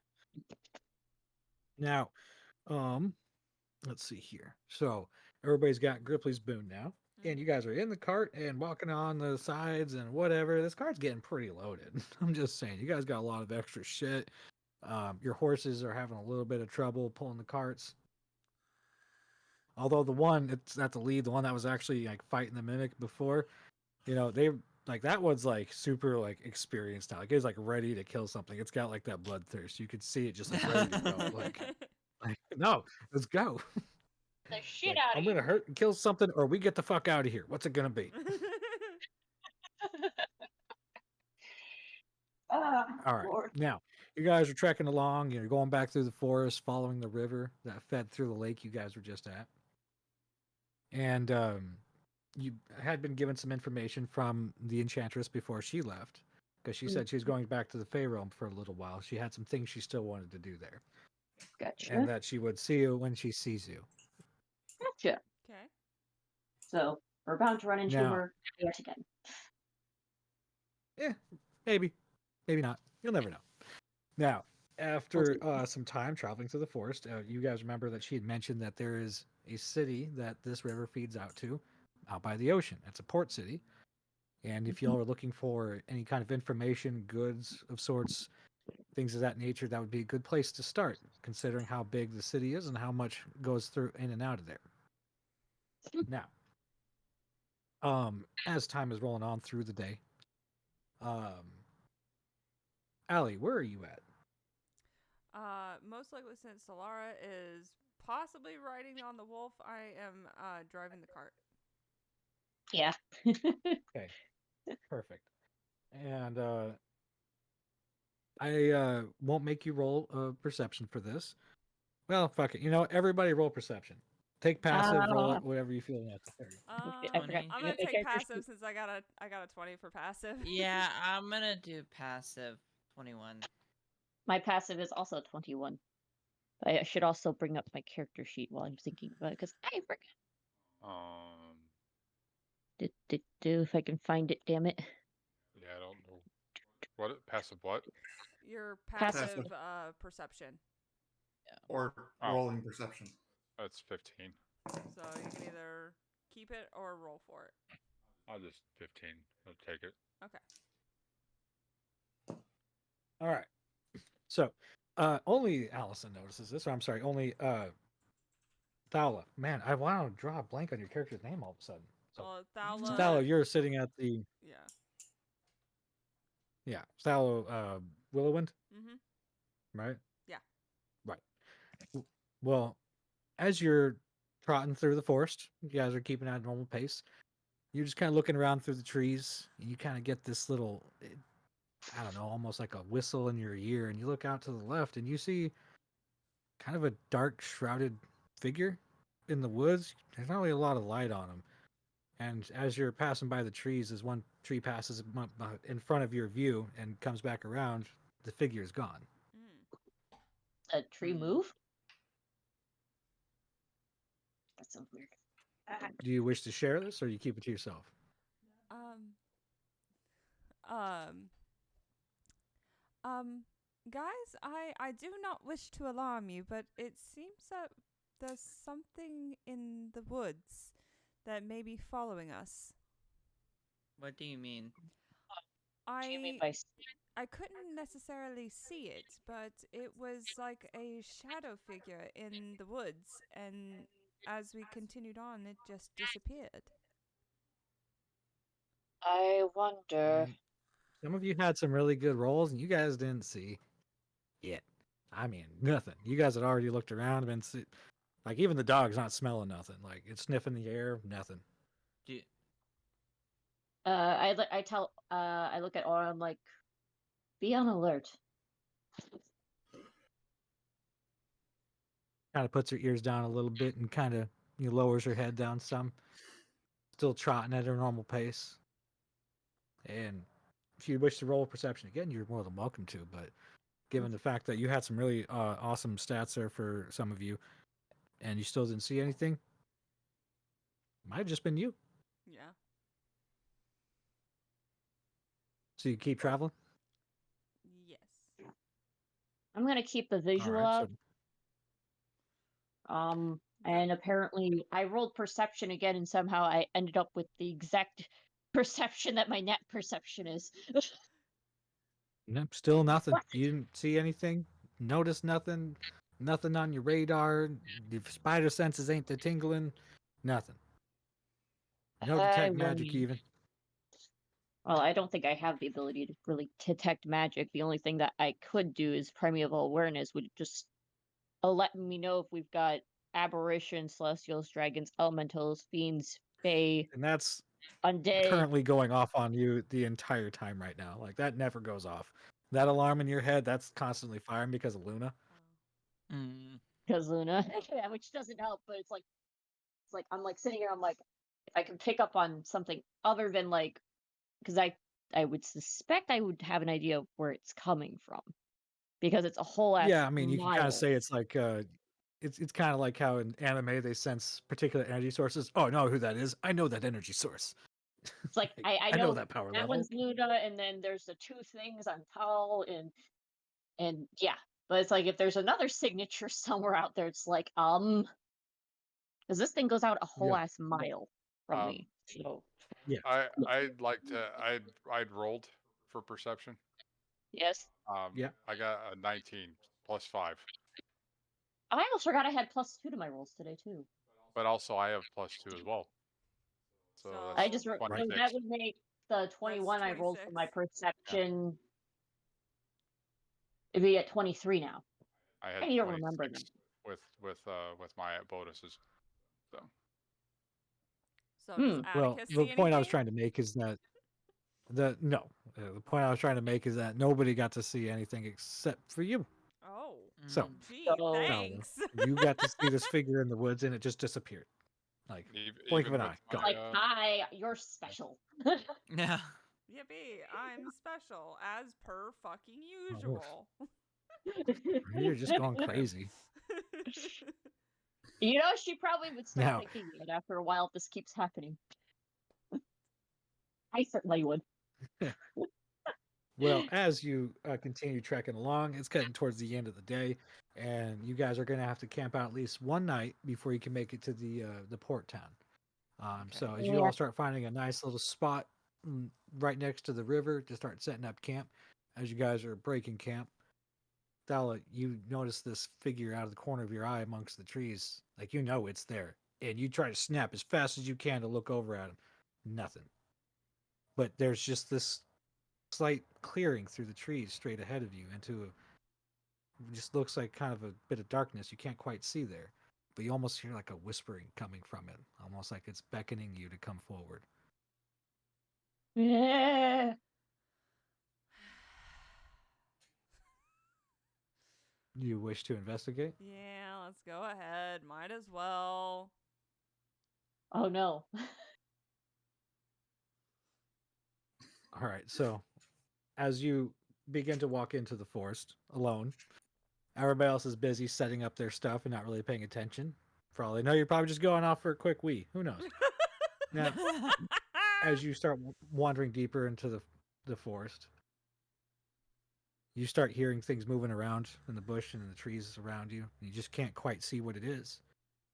Now, let's see here. So everybody's got Gripply's boon now, and you guys are in the cart and walking on the sides and whatever. This cart's getting pretty loaded. I'm just saying, you guys got a lot of extra shit. Your horses are having a little bit of trouble pulling the carts. Although the one it's at the lead, the one that was actually like fighting the mimic before, they like that one's like super like experienced now. Like it's like ready to kill something. It's got like that bloodthirst. You could see it just like ready to go. Like no, let's go. The shit Like, out I'm of gonna hurt and kill something, or we get the fuck out of here. What's it gonna be? All right. Lord. Now, you guys are trekking along. You're going back through the forest, following the river that fed through the lake you guys were just at. And you had been given some information from the enchantress before she left, because she said she was going back to the Fey Realm for a little while. She had some things she still wanted to do there, Gotcha. and that she would see you when she sees you. Gotcha. Okay. So we're bound to run into Now- her yet again. Maybe, maybe not. You'll never know. Now, after some time traveling through the forest, you guys remember that she had mentioned that there is a city that this river feeds out by the ocean. It's a port city. And if y'all are looking for any kind of information, goods of sorts, things of that nature, that would be a good place to start, considering how big the city is and how much goes through in and out of there. Now, as time is rolling on through the day, Allie, where are you at? Most likely since Solara is possibly riding on the wolf, I am driving the cart. Yeah. Okay, perfect. And I won't make you roll a perception for this. Well, fuck it. You know, what? Everybody roll perception. Take passive, roll it, whatever you feel necessary. I forgot. 20. I'm to gonna get my take character passive sheet. since I got a 20 for passive. Yeah, I'm gonna do passive 21. My passive is also 21. I should also bring up my character sheet while I'm thinking about it because I forgot. If I can find it, damn it. Yeah, I don't know. What passive what? Your Passive. passive perception. Or Oh. rolling perception. That's 15. So you can either keep it or roll for it. I'll just 15. I'll take it. Okay. All right. So, only Allison notices this. Or I'm sorry, only Thala. Man, I want to draw a blank on your character's name all of a sudden. So, Well, Thala, Thala. you're sitting at the Yeah. Thala Willowwind, Mhm. right? Yeah. Right. Well, as you're trotting through the forest, you guys are keeping at a normal pace. You're just kind of looking around through the trees, and you kind of get this little, I don't know, almost like a whistle in your ear, and you look out to the left, and you see kind of a dark, shrouded figure in the woods. There's not really a lot of light on him. And as you're passing by the trees, as one tree passes in front of your view and comes back around, the figure is gone. A tree move? That's so weird. Do you wish to share this, or you keep it to yourself? Guys, I do not wish to alarm you, but it seems that there's something in the woods that may be following us. What do you mean? What do you mean by I couldn't necessarily see it, but it was like a shadow figure in the woods, and as we continued on, it just disappeared. I wonder. Man, some of you had some really good rolls, and you guys didn't see it. I mean, nothing. You guys had already looked around and been like, even the dog's not smelling nothing. Like, it's sniffing the air, nothing. Do you, I look at Aura. I'm like, be on alert. Kind of puts her ears down a little bit and kind of lowers her head down some. Still trotting at her normal pace. And if you wish to roll perception again, you're more than welcome to. But given the fact that you had some really awesome stats there for some of you, and you still didn't see anything, might have just been you. Yeah. Oh. So you keep traveling? Yes. I'm gonna keep the visual Alright, up. And apparently I rolled perception again, and somehow I ended up with the exact perception that my net perception is. Nope, still nothing. You didn't see anything? Notice nothing? Nothing on your radar? Your spider senses ain't the tingling? Nothing. No detect magic even. Well, I don't think I have the ability to really detect magic. The only thing that I could do is primeval awareness, would just let me know if we've got aberrations, celestials, dragons, elementals, fiends, fae, And that's undead. currently going off on you the entire time right now. Like, that never goes off. That alarm in your head, that's constantly firing because of Luna. Because Luna, yeah, which doesn't help. But it's like I'm like sitting here. I'm like, if I can pick up on something other than like, because I would suspect I would have an idea of where it's coming from, because it's a whole ass. Yeah, I mean, you can kind mile. of say it's like it's kind of like how in anime they sense particular energy sources. Oh, I know who that is. I know that energy source. It's like Like, I I know know that power that level. one's Luna, and then there's the two things on Tal, and yeah. But it's like if there's another signature somewhere out there, it's like because this thing goes out a whole Yeah. ass mile from Um, me. So I'd like to. I'd rolled for perception. yes, Yeah. I got a 19 plus 5, I almost forgot I had +2 to my rolls today too. but also I have +2 as well. So So- that's I just so 26. that would make the 21 I rolled for my 26. perception. It'd be at 23 now. I had I don't remember 26 with my bonuses. So So Hmm. does Well, Atticus the see point I was anything? trying to make is that the point I was trying to make is that nobody got to see anything except for you. Oh, So, Mm, gee, So- thanks. you got to see this figure in the woods, and it just disappeared. Like blink of even an with eye, my gone. Like, hi, you're special. yeah. Yippee! I'm special as per fucking Oh, usual. You're just going crazy. You know, she probably would start Now- thinking it after a while if this keeps happening. I certainly would. Well, as you continue trekking along, it's getting towards the end of the day, and you guys are going to have to camp out at least one night before you can make it to the port town. So as you Yeah. all start finding a nice little spot right next to the river to start setting up camp, as you guys are breaking camp, Dala, you notice this figure out of the corner of your eye amongst the trees. Like you know it's there, and you try to snap as fast as you can to look over at him. Nothing. But there's just this slight clearing through the trees straight ahead of you into just looks like kind of a bit of darkness you can't quite see there, but you almost hear like a whispering coming from it, almost like it's beckoning you to come forward. Yeah. You wish to investigate? Yeah, let's go ahead. Might as well. Oh no. All right, so as you begin to walk into the forest alone, everybody else is busy setting up their stuff and not really paying attention. For all they know, you're probably just going off for a quick wee. Who knows? Now, as you start wandering deeper into the forest, you start hearing things moving around in the bush and in the trees around you. You just can't quite see what it is,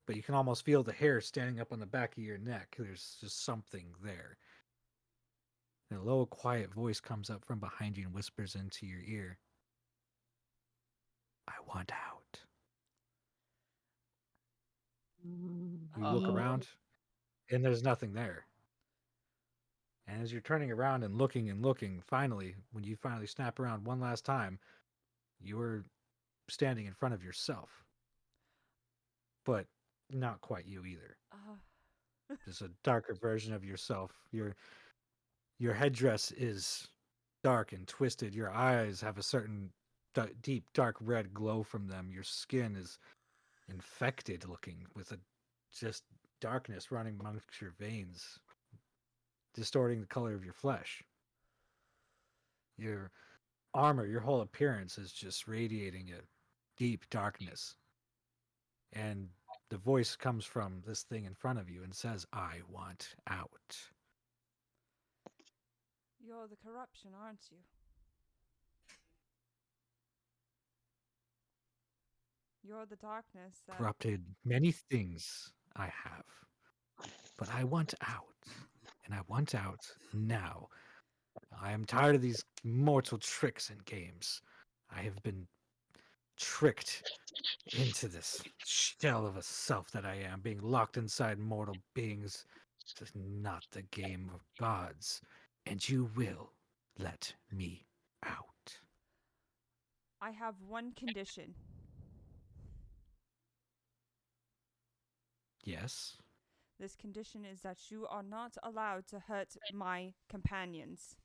but you can almost feel the hair standing up on the back of your neck. There's just something there. And a low, quiet voice comes up from behind you and whispers into your ear, "I want out." You look Oh. around, and there's nothing there. And as you're turning around and looking, finally, when you finally snap around one last time, you're standing in front of yourself. But not quite you either. Just a darker version of yourself. Your headdress is dark and twisted. Your eyes have a certain deep, dark red glow from them. Your skin is infected looking with a just darkness running amongst your veins, distorting the color of your flesh. Your armor, your whole appearance is just radiating a deep darkness. And the voice comes from this thing in front of you and says, "I want out." You're the corruption, aren't you? You're the darkness that. Corrupted many things I have, but I want out, and I want out now. I am tired of these mortal tricks and games. I have been tricked into this shell of a self that I am, being locked inside mortal beings. This is not the game of gods, and you will let me out. I have one condition. Yes? This condition is that you are not allowed to hurt my companions.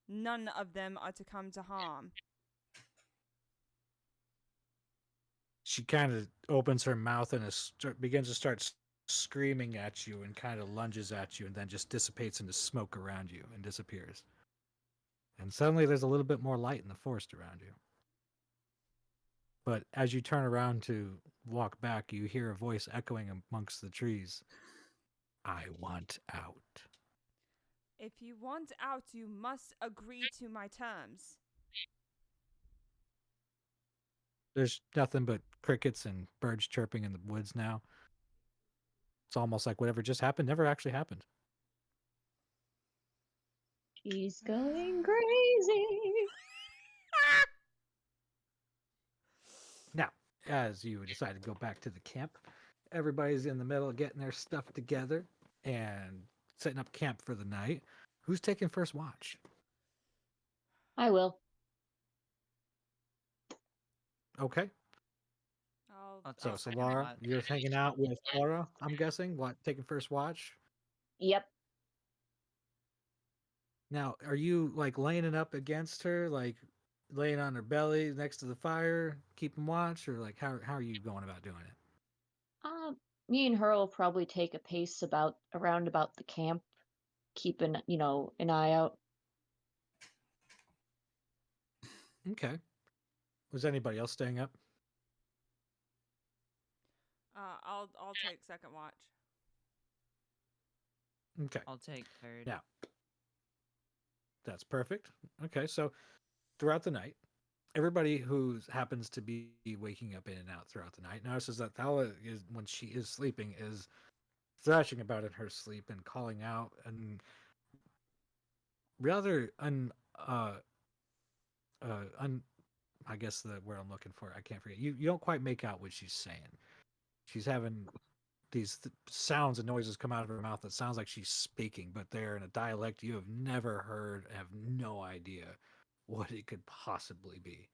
None of them are to come to harm. She kind of opens her mouth and begins to start screaming at you and kind of lunges at you and then just dissipates into smoke around you and disappears. And suddenly there's a little bit more light in the forest around you. But as you turn around to walk back, you hear a voice echoing amongst the trees. "I want out." If you want out, you must agree to my terms. There's nothing but crickets and birds chirping in the woods now. It's almost like whatever just happened never actually happened. She's going crazy. Now, as you decide to go back to the camp, everybody's in the middle of getting their stuff together and setting up camp for the night. Who's taking first watch? I will. Okay. I'll So, take second Solara, watch. you're hanging out with Aura, I'm guessing. What, taking first watch? Yep. Now, are you like laying it up against her, like laying on her belly next to the fire, keeping watch, or like how are you going about doing it? Me and her will probably take a pace around about the camp, keeping an eye out. Okay. Was anybody else staying up? I'll take second watch. Okay. I'll take third. Yeah. That's perfect. Okay, so throughout the night, everybody who happens to be waking up in and out throughout the night notices that Thala is, when she is sleeping, is thrashing about in her sleep and calling out and rather I guess the word I'm looking for, I can't forget. You don't quite make out what she's saying. She's having these sounds and noises come out of her mouth that sounds like she's speaking, but they're in a dialect you have never heard, have no idea what it could possibly be.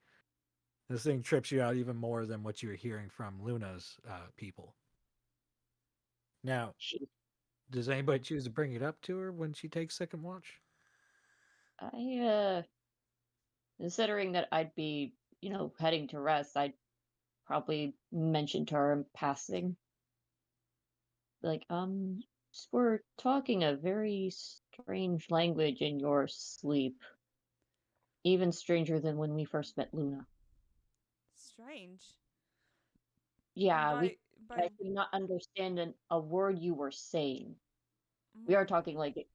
This thing trips you out even more than what you're hearing from Luna's people. Now, does anybody choose to bring it up to her when she takes second watch? Considering that I'd be, heading to rest, I'd probably mention to her in passing. Like, we're talking a very strange language in your sleep. Even stranger than when we first met Luna. Strange. Yeah, By I could not understand a word you were saying. We are talking like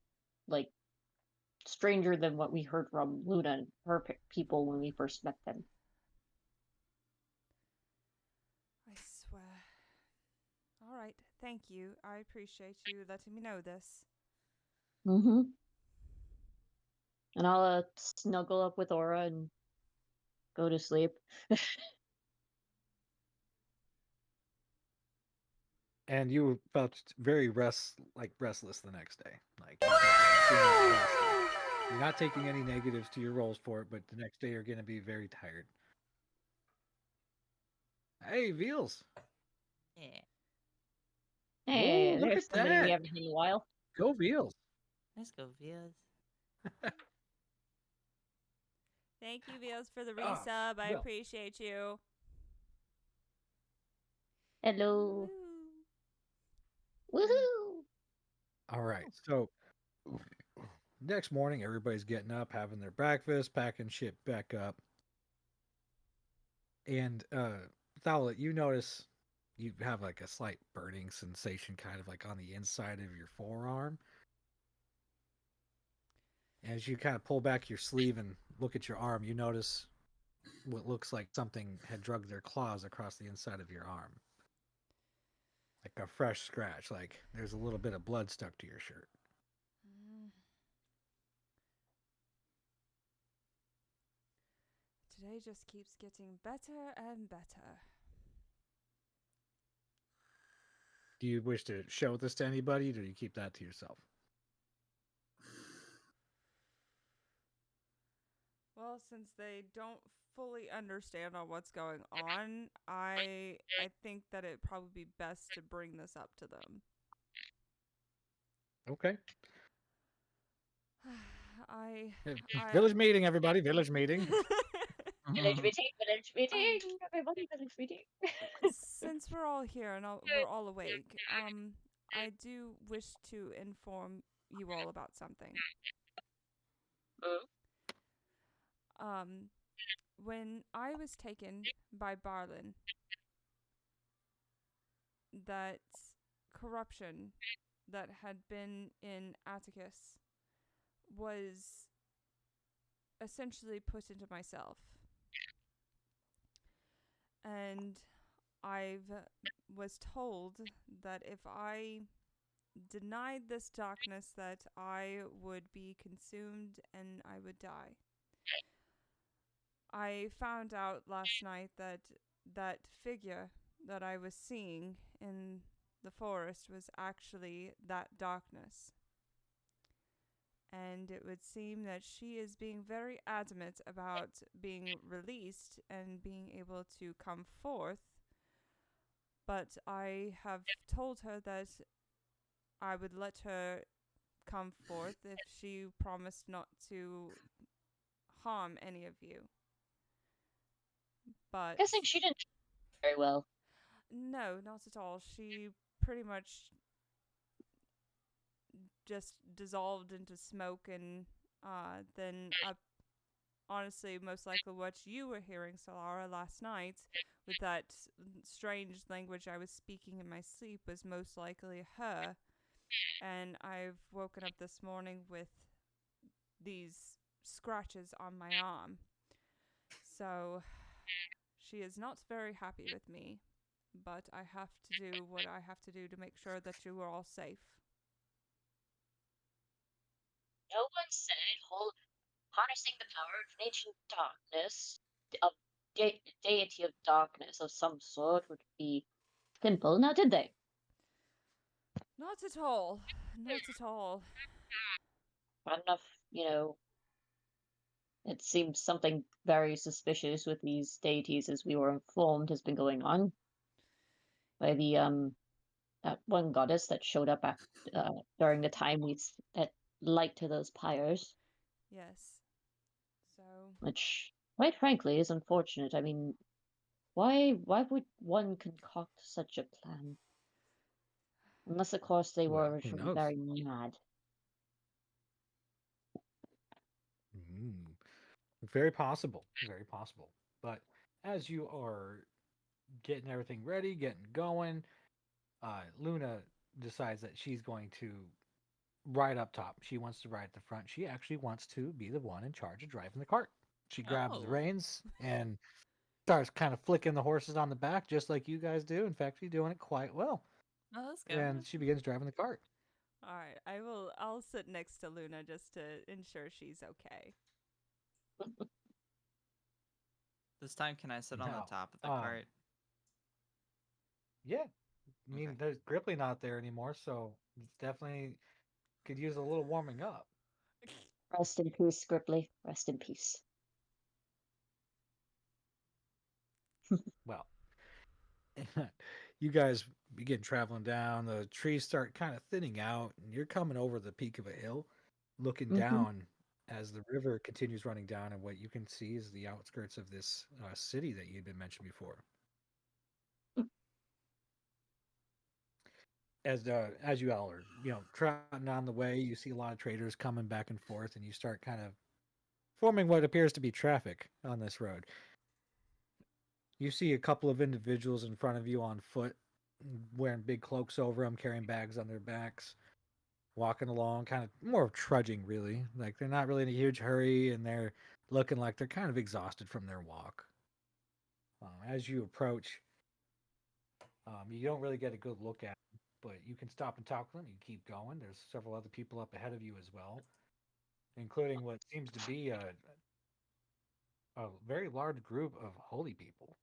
stranger than what we heard from Luna and her people when we first met them. I swear. All right, thank you. I appreciate you letting me know this. Mm-hmm. And I'll snuggle up with Aura and go to sleep. And you felt very restless the next day. Like you felt extremely exhausted. You're not taking any negatives to your rolls for it, but the next day you're going to be very tired. Hey, Veals. Yeah. Hey, Ooh, look there's at somebody we that. haven't seen in a while. Go Veals. Let's go, Vias. Thank you, Veals, for the Ah, resub. I well. appreciate you. Hello. Woo. Woohoo! All right. So next morning, everybody's getting up, having their breakfast, packing shit back up. And Thowlet, you notice you have like a slight burning sensation kind of like on the inside of your forearm. As you kind of pull back your sleeve and look at your arm, you notice what looks like something had dragged their claws across the inside of your arm. Like a fresh scratch, like there's a little bit of blood stuck to your shirt. Today just keeps getting better and better. Do you wish to show this to anybody, or do you keep that to yourself? Well, since they don't fully understand on what's going on, I think that it'd probably be best to bring this up to them. Okay. I Village meeting, everybody. Village meeting. Village meeting, everybody, village meeting. Since we're all here and we're all awake, I do wish to inform you all about something. When I was taken by Barlin, that corruption that had been in Atticus was essentially put into myself. And I was told that if I denied this darkness, that I would be consumed and I would die. I found out last night that that figure that I was seeing in the forest was actually that darkness. and it would seem that she is being very adamant about being released and being able to come forth. But I have told her that I would let her come forth if she promised not to harm any of you. But Guessing she didn't very well. no, not at all. She pretty much just dissolved into smoke, and then honestly, most likely what you were hearing, Solara, last night with that strange language I was speaking in my sleep was most likely her. And I've woken up this morning with these scratches on my arm. So she is not very happy with me, but I have to do what I have to do to make sure that you are all safe. No one said harnessing the power of ancient darkness, of deity of darkness of some sort would be simple, now did they? Not at all. Not at all. Not enough, it seems something very suspicious with these deities, as we were informed, has been going on by the that one goddess that showed up during the time we set light to those pyres. Yes. So Which, quite frankly, is unfortunate. I mean, why would one concoct such a plan? Unless, of course, they were Well, who originally knows? very mad. Mm. Very possible. Very possible. But as you are getting everything ready, getting going, Luna decides that she's going to ride up top. She wants to ride at the front. She actually wants to be the one in charge of driving the cart. She grabs the Oh. reins and starts kind of flicking the horses on the back, just like you guys do. In fact, she's doing it quite well. Oh, that's good. And she begins driving the cart. all right, I'll sit next to Luna just to ensure she's okay. This time, can I sit on Now, the top of the um, cart? Yeah. I mean, Okay. there's Gripply not there anymore, so it's definitely could use a little warming up. Rest in peace, Scribbly. Rest in peace. Well, you guys begin traveling down. The trees start kind of thinning out, and you're coming over the peak of a hill, looking down as the river continues running down, and what you can see is the outskirts of this city that you'd been mentioned before. As you all are, trotting down the way, you see a lot of traders coming back and forth, and you start kind of forming what appears to be traffic on this road. You see a couple of individuals in front of you on foot, wearing big cloaks over them, carrying bags on their backs, walking along, kind of more of trudging, really. Like they're not really in a huge hurry, and they're looking like they're kind of exhausted from their walk. As you approach, you don't really get a good look at them, but you can stop and talk to them. You keep going. There's several other people up ahead of you as well, including what seems to be a very large group of holy people.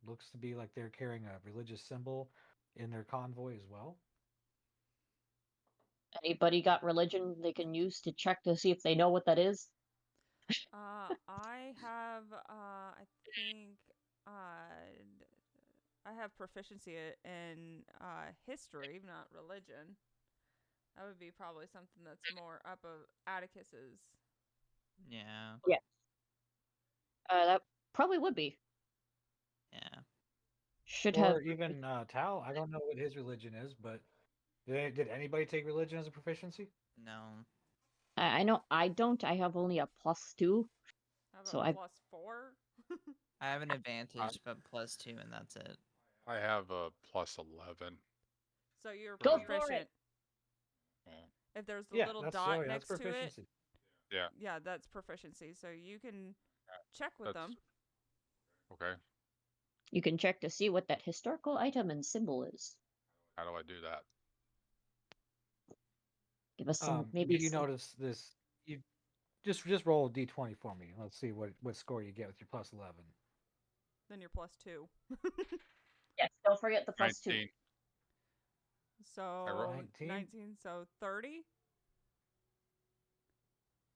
Looks to be like they're carrying a religious symbol in their convoy as well. Anybody got religion they can use to check to see if they know what that is? I have, I think, I have proficiency in history, not religion. That would be probably something that's more up of Atticus's. Yeah. That probably would be. Yeah. Should have. Or even Tal. I don't know what his religion is, but did anybody take religion as a proficiency? No. I know I don't. I have only a +2. How about So I- +4? I have an advantage, but +2, and that's it. I have a +11. So you're Go for it. proficient. Yeah. If there's the Yeah, little that's dot that's next to it, proficiency. yeah, that's proficiency. So you can check with That's them. okay. You can check to see what that historical item and symbol is. How do I do that? Give us some maybe. Do you some- notice this? You just roll a d20 for me. Let's see what score you get with your +11. Then you're +2. Yes, don't forget the +2. 19. So rolled 19. 19. So 30.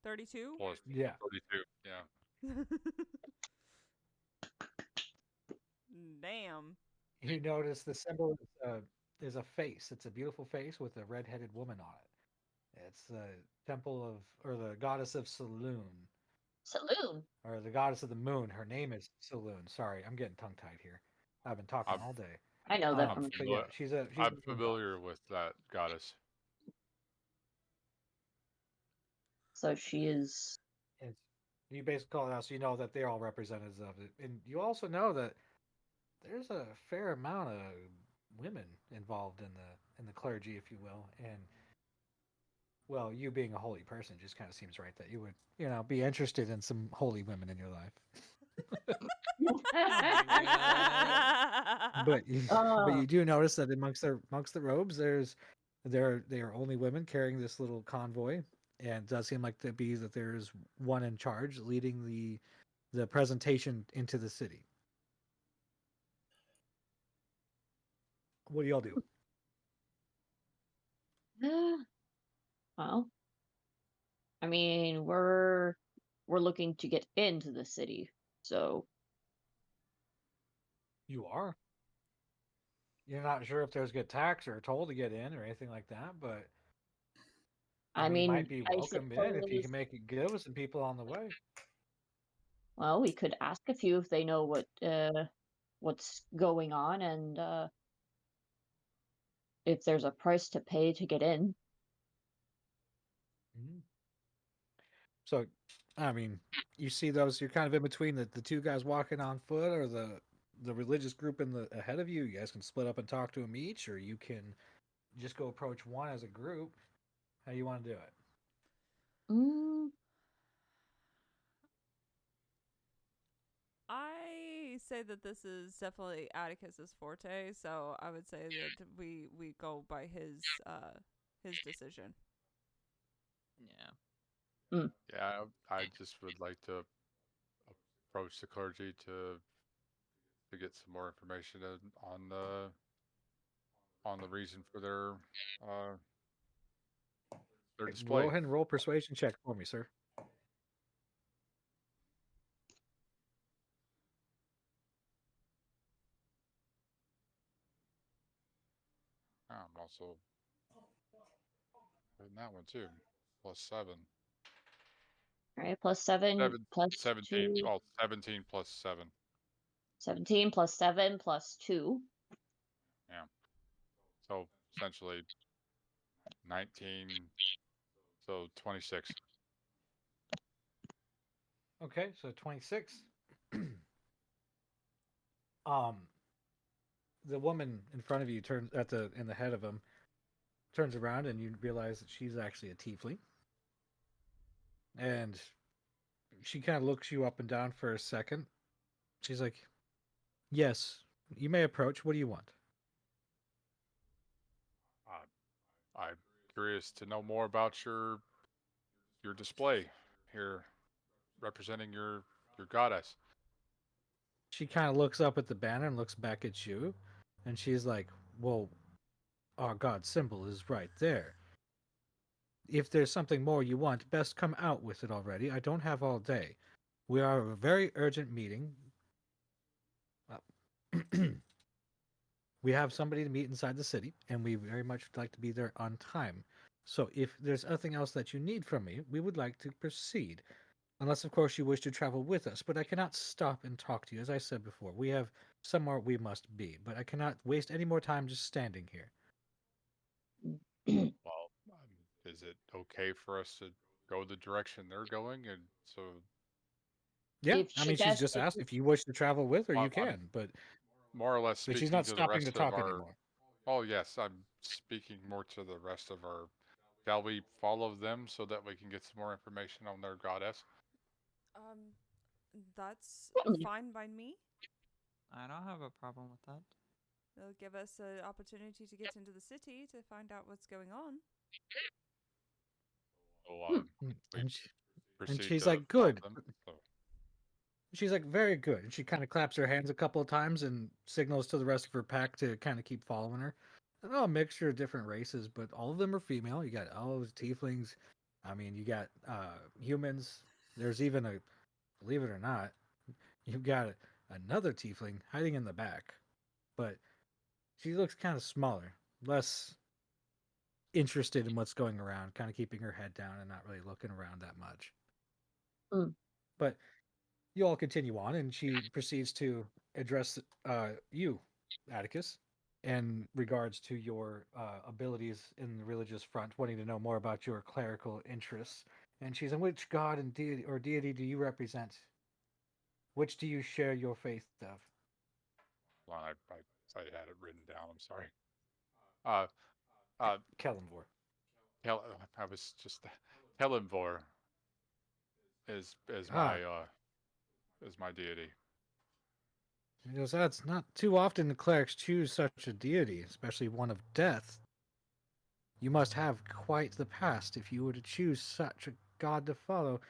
32? plus Yeah. 32. Yeah. Damn. You notice the symbol is a face. It's a beautiful face with a red-headed woman on it. It's the temple of, or the goddess of Saloon, Saloon. or the goddess of the moon. Her name is Saloon. Sorry, I'm getting tongue-tied here. I've been talking I'm, all day. I know that I'm from. But yeah, familiar. she's a I'm moon goddess. familiar with that goddess. So she is. And you basically call it out, so you know that they're all representatives of it, and you also know that there's a fair amount of women involved in the clergy, if you will, and well, you being a holy person just kind of seems right that you would, be interested in some holy women in your life. But you do notice that amongst the robes, they are only women carrying this little convoy, and it does seem like to be that there's one in charge leading the presentation into the city. What do y'all do? Well, I mean, we're looking to get into the city, so You are. You're not sure if there's good tax or a toll to get in or anything like that, but I you mean, might be I welcome in if you suppose. can make it good with some people on the way. Well, we could ask a few if they know what's going on and if there's a price to pay to get in. Mhm. So, I mean, you see those. You're kind of in between the two guys walking on foot, or the religious group in the ahead of you. You guys can split up and talk to them each, or you can just go approach one as a group. How you want to do it? Mm, I say that this is definitely Atticus's forte, so I would say that we go by his decision. Yeah. Yeah, I just would like to approach the clergy to get some more information on the reason for their Go display. ahead and roll persuasion check for me, sir. I'm also in that one too. +7. all right, plus 7 plus 17. 2. Well, 17 plus 7. 17 plus 7 plus 2. Yeah. So essentially 19. So 26. Okay, so 26. The woman in front of you turns in the head of him, turns around, and you realize that she's actually a tiefling, and she kind of looks you up and down for a second. She's like, "Yes, you may approach. What do you want?" I'm curious to know more about your display here, representing your goddess. She kind of looks up at the banner and looks back at you, and she's like, "Well, our god symbol is right there. If there's something more you want, best come out with it already. I don't have all day. We are a very urgent meeting. We have somebody to meet inside the city, and we very much would like to be there on time. So if there's nothing else that you need from me, we would like to proceed. Unless, of course, you wish to travel with us. But I cannot stop and talk to you. As I said before, we have somewhere we must be. But I cannot waste any more time just standing here." Well, is it okay for us to go the direction they're going? And so, Yeah, If I she mean, she's does, just if asked if you wish to travel with her, you I'm can. But more or less she's speaking not to the stopping to rest of talk our. anymore. Oh yes, I'm speaking more to the rest of our. Shall we follow them so that we can get some more information on their goddess? That's Certainly. fine by me. I don't have a problem with that. It'll give us an opportunity to get into the city to find out what's going on. So, Mm, we And, she, proceed and she's to like, follow "Good." them. So, She's like, "Very good." And she kind of claps her hands a couple of times and signals to the rest of her pack to kind of keep following her. And a mixture of different races, but all of them are female. You got elves, tieflings, I mean, you got humans. There's even a, believe it or not, you've got another tiefling hiding in the back, but she looks kind of smaller, less interested in what's going around, kind of keeping her head down and not really looking around that much. Mm. But you all continue on, and she proceeds to address you, Atticus, in regards to your abilities in the religious front, wanting to know more about your clerical interests. And she's, in which god and deity do you represent? Which do you share your faith of? Well, I had it written down. I'm sorry. Uh, Kellamvor. I was just Helenvor is Ah, my deity. because that's not too often the clerics choose such a deity, especially one of death. You must have quite the past if you were to choose such a god to follow.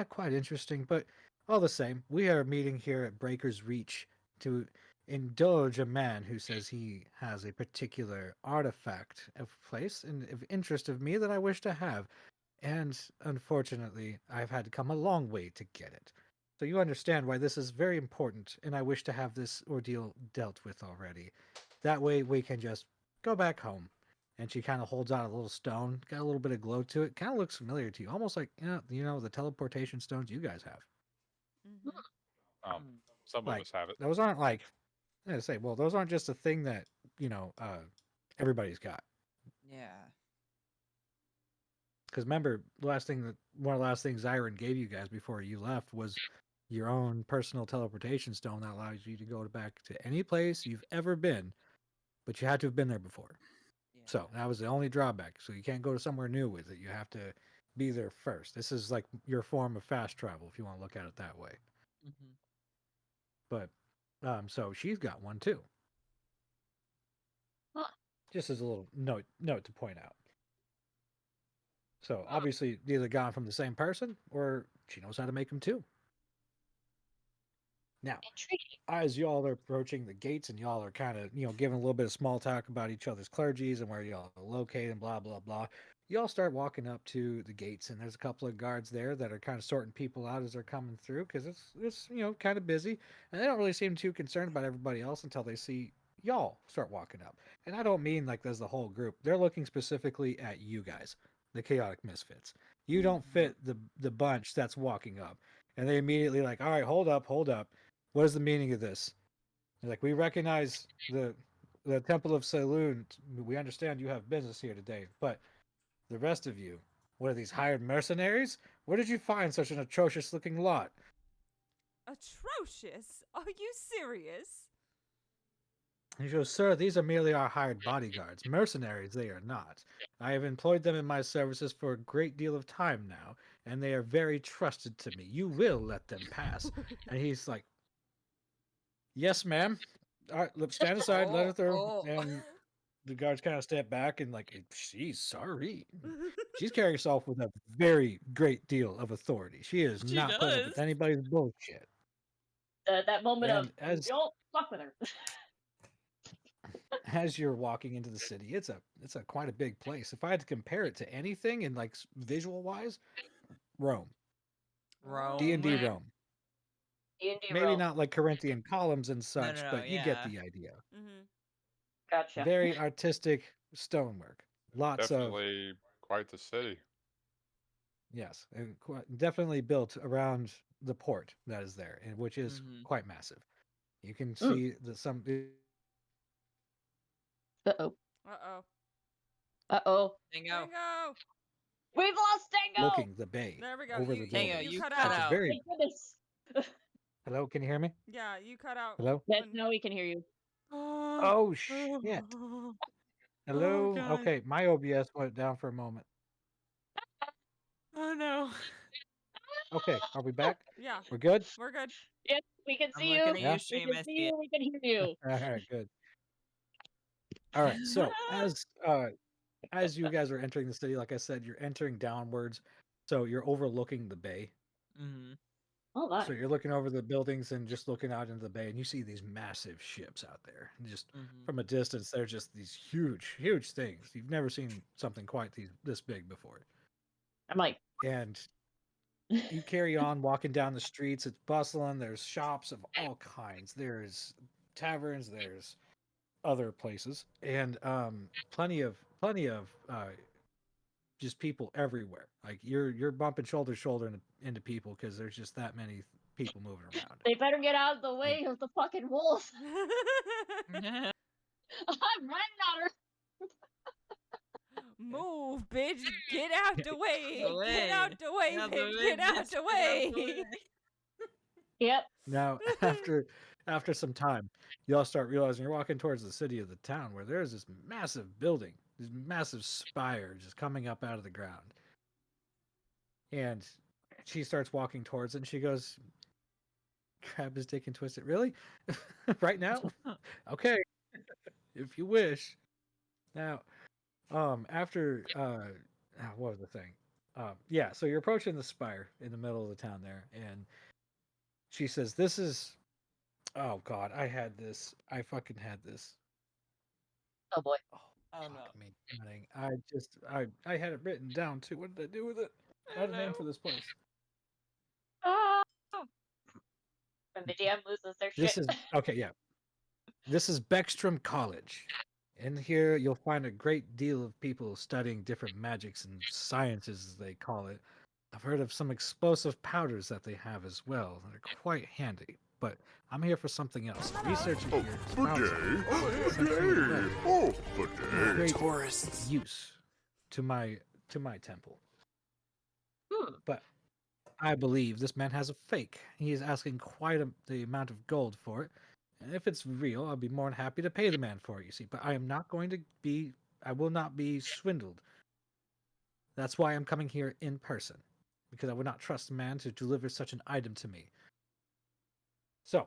Quite interesting, but all the same, we are meeting here at Breaker's Reach to indulge a man who says he has a particular artifact of place and of interest of me that I wish to have. And unfortunately, I've had to come a long way to get it. So you understand why this is very important, and I wish to have this ordeal dealt with already. That way we can just go back home. And she kind of holds out a little stone, got a little bit of glow to it. Kind of looks familiar to you, almost like the teleportation stones you guys have. Mm-hmm. Some of Like us have it. those aren't like I say. Well, those aren't just a thing that everybody's got. Yeah. Because remember, one of the last things Zyron gave you guys before you left was your own personal teleportation stone that allows you to go back to any place you've ever been, but you had to have been there before. Yeah. So that was the only drawback. So you can't go to somewhere new with it. You have to be there first. This is like your form of fast travel, if you want to look at it that way. Mm-hmm. But so she's got one too. Huh. Just as a little note to point out. So obviously, they either got 'em from the same person, or she knows how to make them too. Now, Intriguing. as y'all are approaching the gates and y'all are kind of, giving a little bit of small talk about each other's clergies and where y'all are located and blah, blah, blah, y'all start walking up to the gates, and there's a couple of guards there that are kind of sorting people out as they're coming through because it's kind of busy, and they don't really seem too concerned about everybody else until they see y'all start walking up. And I don't mean like there's the whole group. They're looking specifically at you guys, the chaotic misfits. You don't fit the bunch that's walking up. And they immediately like, all right, hold up. What is the meaning of this? They're like, we recognize the Temple of Saloon. We understand you have business here today, but the rest of you, what are these hired mercenaries? Where did you find such an atrocious looking lot? Atrocious? Are you serious? He goes, sir, these are merely our hired bodyguards. Mercenaries they are not. I have employed them in my services for a great deal of time now, and they are very trusted to me. You will let them pass. And he's like, yes, ma'am. All right, let's stand aside, let her through. Oh. And the guards kind of step back and like, she's sorry. She's carrying herself with a very great deal of authority. She is She not putting up does. with anybody's bullshit. That moment And of as don't fuck with her. as you're walking into the city, it's a quite a big place. If I had to compare it to anything in like visual wise, Rome, Rome. D&D Rome. D&D Maybe Rome. not like Corinthian columns and such, no, but you get yeah. the idea. Mm-hmm. Gotcha. Very artistic stonework. Lots of Definitely quite the city. yes, and definitely built around the port that is there, and which is quite massive. You can see that some Uh-oh. Uh-oh. Uh-oh. Dingo. Dingo! We've lost Dingo! looking the bay There we go. over You, the you, Dingo, buildings. you you cut cut out. It's out. very. Thank goodness. Hello, can you hear me? Yeah, you cut out. Hello. Yes, when- now we can hear you. Oh shit. Hello. God. Okay, my OBS went down for a moment. Oh no. Okay, are we back? Yeah, We're good. we're good. Yes, we can I'm see looking you. at Yeah. you, We stream can see SDA. you. We can hear you. All right, good. All right, so as you guys are entering the city, like I said, you're entering downwards, so you're overlooking the bay. Mm-hmm. Oh, my. So you're looking over the buildings and just looking out into the bay, and you see these massive ships out there. And just from a distance, they're just these huge, huge things. You've never seen something quite this big before. I'm like, And you carry on walking down the streets. It's bustling. There's shops of all kinds. There's taverns. There's other places, and plenty of just people everywhere. Like you're bumping shoulder to shoulder into people because there's just that many people moving around. they better get out of the way of the fucking wolf. I'm running at her. Move, bitch! Get out the way! Away. Get out the way, Get out the bitch! way, Get out bitch. the Get out way! the way. Yep. Now, after some time, you all start realizing you're walking towards the city of the town where there's this massive building, this massive spire just coming up out of the ground. And she starts walking towards it, and she goes, grab his dick and twist it. Really? Right now? Okay. If you wish. Now, after what was the thing? Yeah, so you're approaching the spire in the middle of the town there, and she says, "This is, oh God, I fucking had this. Oh boy. Oh, Oh, fuck no. me, darling. I had it written down too. What did I do with it? I had a name for this place. Ah! When the DM loses their This shit. is okay, yeah. This is Beckstrom College. In here, you'll find a great deal of people studying different magics and sciences, as they call it. I've heard of some explosive powders that they have as well. They're quite handy. But I'm here for something else. Researching here has found something essentially of great Tourists. use to my temple. Hmm. But I believe this man has a fake. He is asking quite the amount of gold for it. And if it's real, I'll be more than happy to pay the man for it, you see. But I will not be swindled. That's why I'm coming here in person. Because I would not trust a man to deliver such an item to me. So,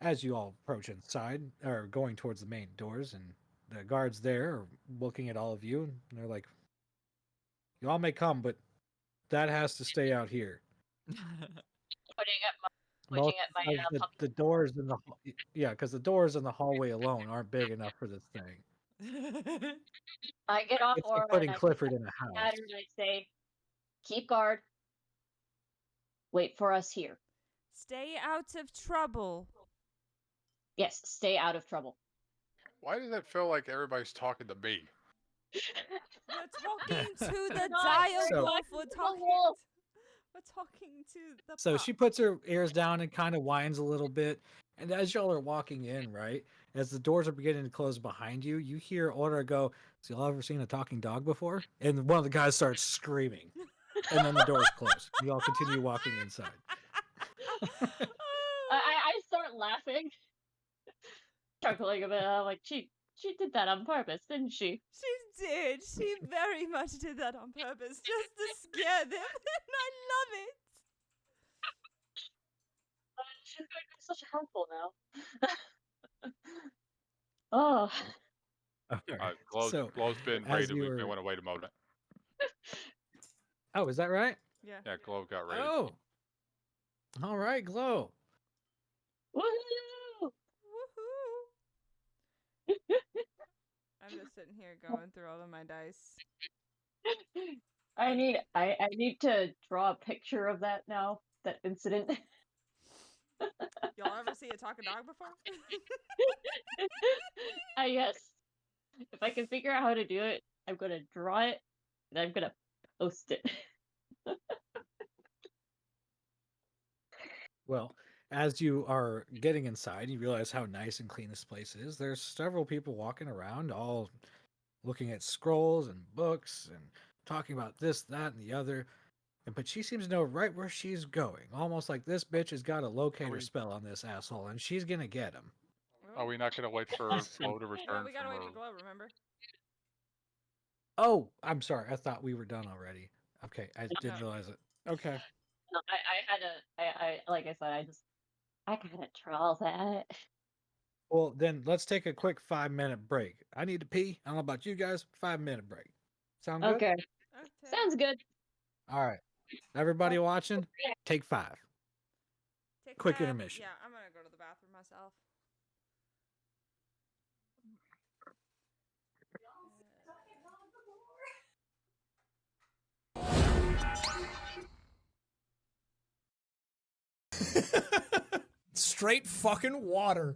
as you all approach inside, or going towards the main doors, and the guards there are looking at all of you, and they're like, you all may come, but that has to stay out here. Pointing at my Of puppy. the doors in the because the doors in the hallway alone aren't big enough for this thing. I get off It's Aura like putting and I Clifford in a at house. her and I say, keep guard. Wait for us here. Stay out of trouble. Yes, stay out of trouble. Why does it feel like everybody's talking to me? We're talking to the not dire So- wolf. The wolf. We're talking to the So pup. she puts her ears down and kind of whines a little bit. And as y'all are walking in, right, as the doors are beginning to close behind you, you hear Aura go, "So y'all ever seen a talking dog before?" And one of the guys starts screaming. And then the doors close. You all continue walking inside. I start laughing. Chuckling a bit. I'm like, she did that on purpose, didn't she? She did. She very much did that on purpose, just to scare them. And I love it. She's going to be such a helpful now. Oh. Alright, Glo's, so, Glow's been as raided. you We may were- want to wait a moment. oh, is that right? Yeah. Yeah, Glow got raided. Oh. All right, Glow. Woohoo! Woohoo! I'm just sitting here going through all of my dice. I need to draw a picture of that now. That incident. Y'all ever see a talking dog before? Yes. If I can figure out how to do it, I'm gonna draw it and I'm gonna post it. Well, as you are getting inside, you realize how nice and clean this place is. There's several people walking around, all looking at scrolls and books and talking about this, that, and the other. But she seems to know right where she's going. Almost like this bitch has got a locator we- spell on this asshole, and she's gonna get him. Are we not going to wait for Glow to Well, return we gotta from wait her? for Glow, remember? Oh, I'm sorry. I thought we were done already. Okay, I didn't realize it. Okay. No, I like I said, I gotta draw that. Well, then let's take a quick 5-minute break. I need to pee. I don't know about you guys. 5-minute break. Sound good? Okay. Okay. Sounds good. All right. Everybody watching, take 5. Take quick 5. intermission. Yeah, I'm gonna go to the bathroom myself. Straight fucking water.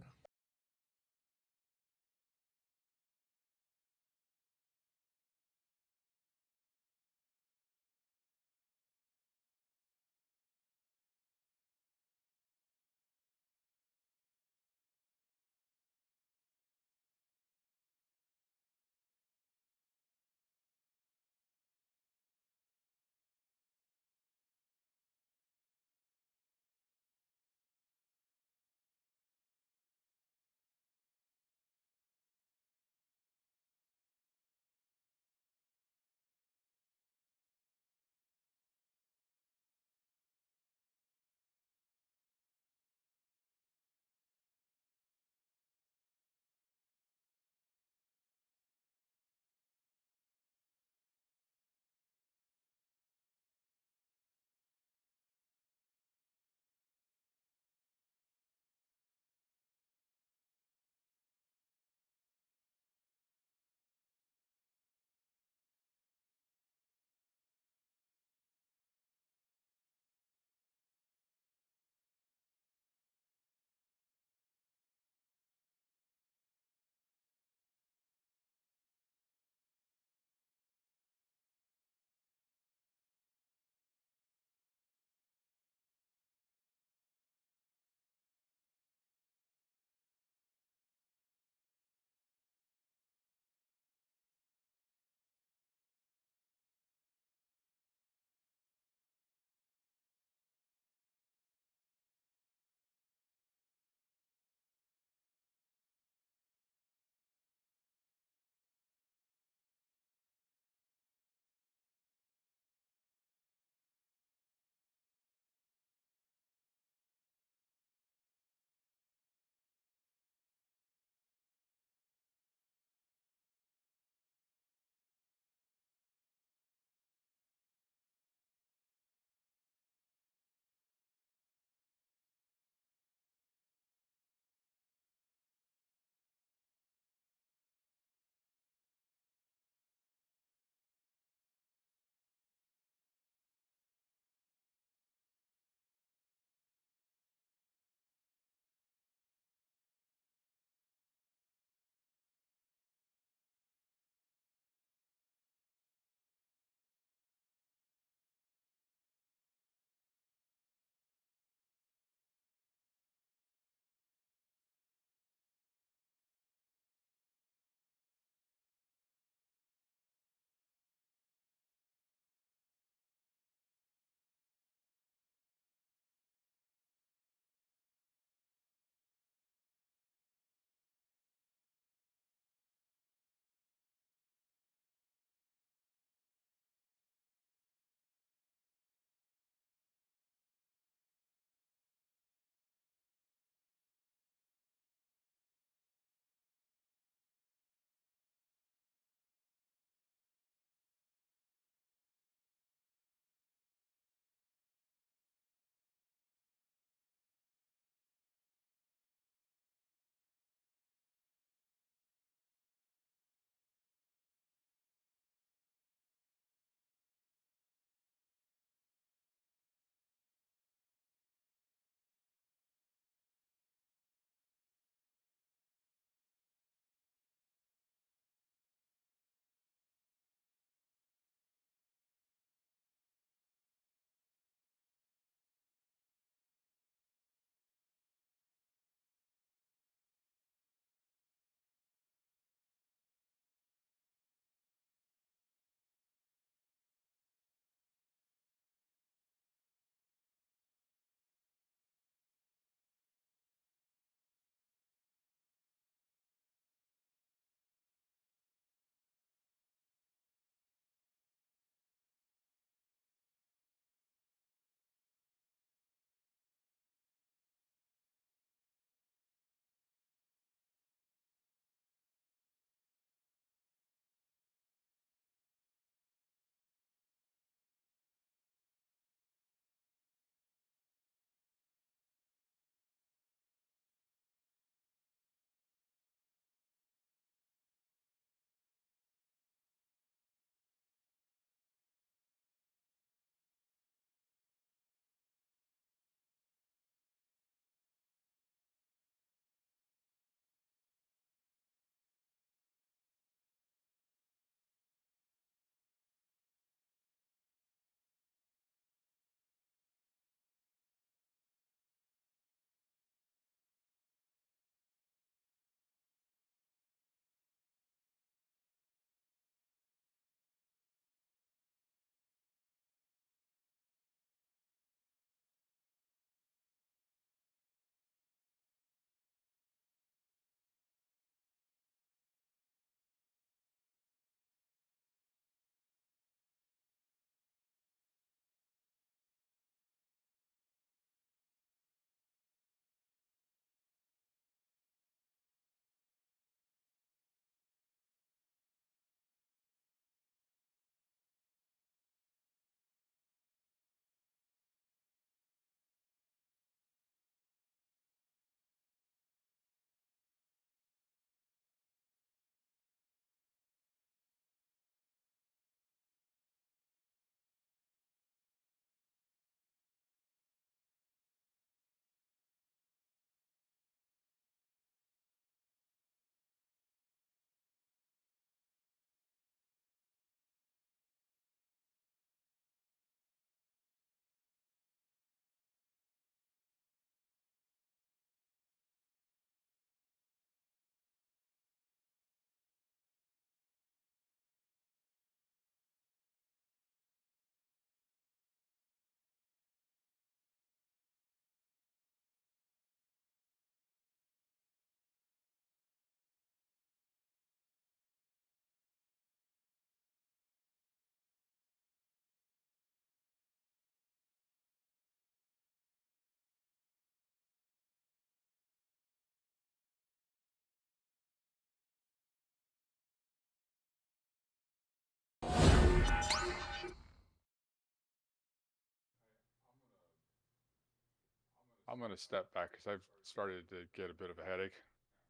I'm gonna step back because I've started to get a bit of a headache,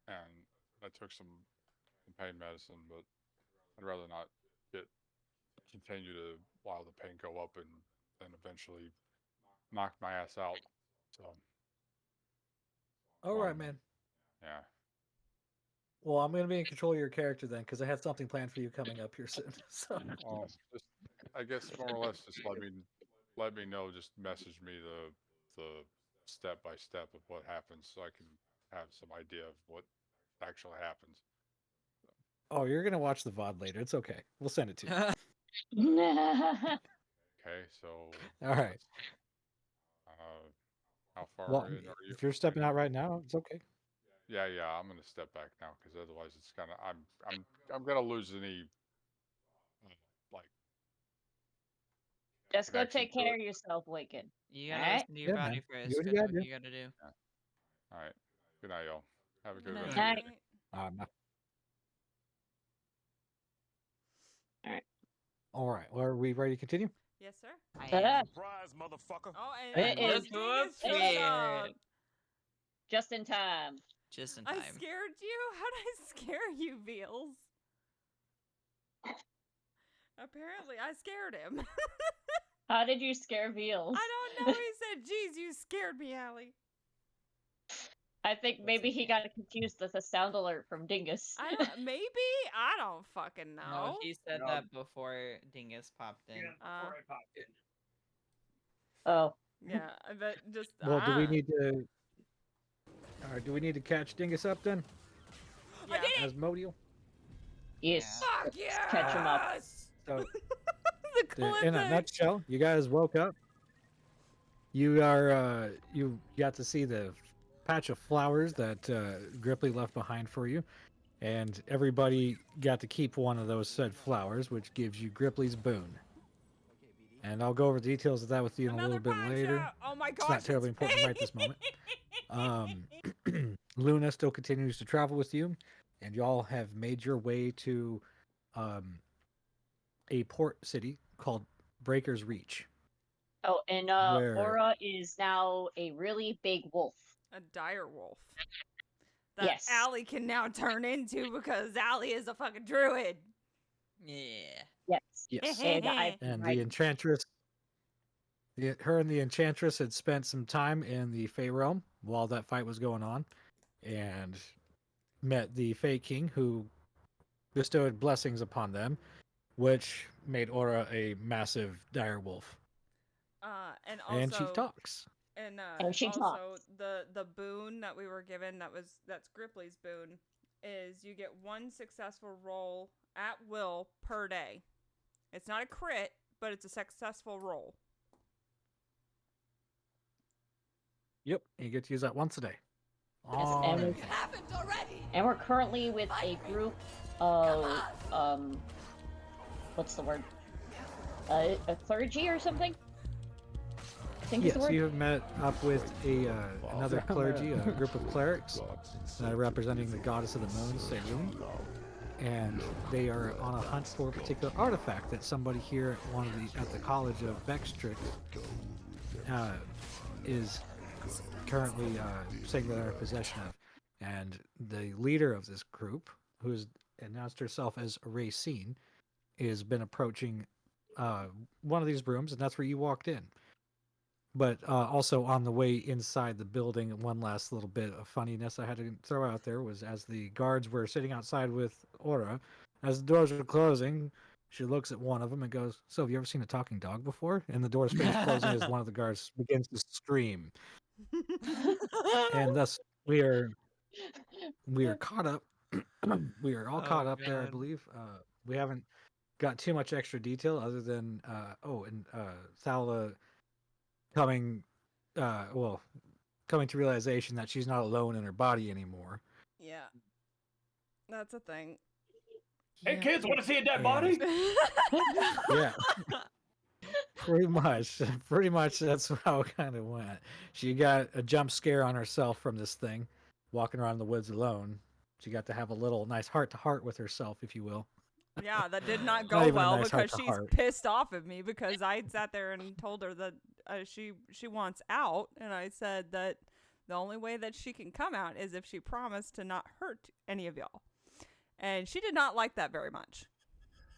and I took some pain medicine, but I'd rather not continue to while the pain go up and then eventually knock my ass out. So All right, man. yeah. Well, I'm gonna be in control of your character then, because I have something planned for you coming up here soon. So Just, I guess more or less, just let me know. Just message me the step by step of what happens, so I can have some idea of what actually happens. oh, you're gonna watch the VOD later. It's okay. We'll send it to you. Okay, so All right. how far Well, in are you? if you're stepping out right now, it's okay. Yeah, I'm gonna step back now because otherwise it's kind of I'm gonna lose any like Just go connection take to care it. of yourself, Wicked. You gotta Alright? listen to your Yeah, body man. first. Do what you Gotta gotta do what do. you gotta do. All right, good night, y'all. Have a good Good rest night. of your day. All right. Well, are we ready to continue? Yes, sir. I Ta-da. am. Surprise, motherfucker. Oh, It and is- Dingus it showed is- up. Just in time. Just in I time. scared you? How did I scare you, Veals? Apparently, I scared him. How did you scare Veals? I don't know. He said, "Geez, you scared me, Allie." I think maybe he got confused with a sound alert from Dingus. I don't. Maybe I don't fucking know. No, he said that before Dingus popped in. Oh. Yeah, but just. Well, do we need to? All right. Do we need to catch Dingus up then? I did it. As Modial? Yes. Fuck yes! Catch him up. So, The in a clipping. nutshell, you guys woke up. You are you got to see the patch of flowers that Gripply left behind for you, and everybody got to keep one of those said flowers, which gives you Gripply's boon. And I'll go over the details of that with you in a Another little bit pie later. shop. Oh my gosh! It's not terribly important right this moment. Luna still continues to travel with you, and y'all have made your way to a port city called Breaker's Reach. Oh, and Where- Aura is now a really big wolf. A dire wolf. That Yes. Allie can now turn into because Allie is a fucking druid. Yeah. Yes. Yes. And I And the Enchantress, her and the Enchantress had spent some time in the Fey Realm while that fight was going on, and met the Fey King, who bestowed blessings upon them, which made Aura a massive dire wolf. And also, And she talks. And she also talks. the boon that we were given that's Gripply's boon is you get one successful roll at will per day. It's not a crit, but it's a successful roll. Yep, you get to use that once a day. Yes, On and everything. And we're currently with a group of what's the word? A clergy or something? I think is Yes, the word. you have met up with another clergy, a group of clerics representing the goddess of the moon, Selûne, and they are on a hunt for a particular artifact that somebody here at the College of Bextrix is currently saying that they're in possession of. And the leader of this group, who's announced herself as Racine, has been approaching one of these rooms, and that's where you walked in. But also on the way inside the building, one last little bit of funniness I had to throw out there was as the guards were sitting outside with Aura, as the doors were closing, she looks at one of them and goes, "So have you ever seen a talking dog before?" And the doors finish closing as one of the guards begins to scream. And thus we are caught up. We are all caught up there, I God. believe. We haven't got too much extra detail other than Thala coming to realization that she's not alone in her body anymore. Yeah. That's a thing. Hey, kids, want to see a dead body? Yeah. Pretty much that's how it kind of went. She got a jump scare on herself from this thing, walking around the woods alone. She got to have a little nice heart-to-heart with herself, if you will. Yeah, that did not Not go even a well nice because heart to she's heart. pissed off at me because I sat there and told her that she wants out, and I said that the only way that she can come out is if she promised to not hurt any of y'all. And she did not like that very much.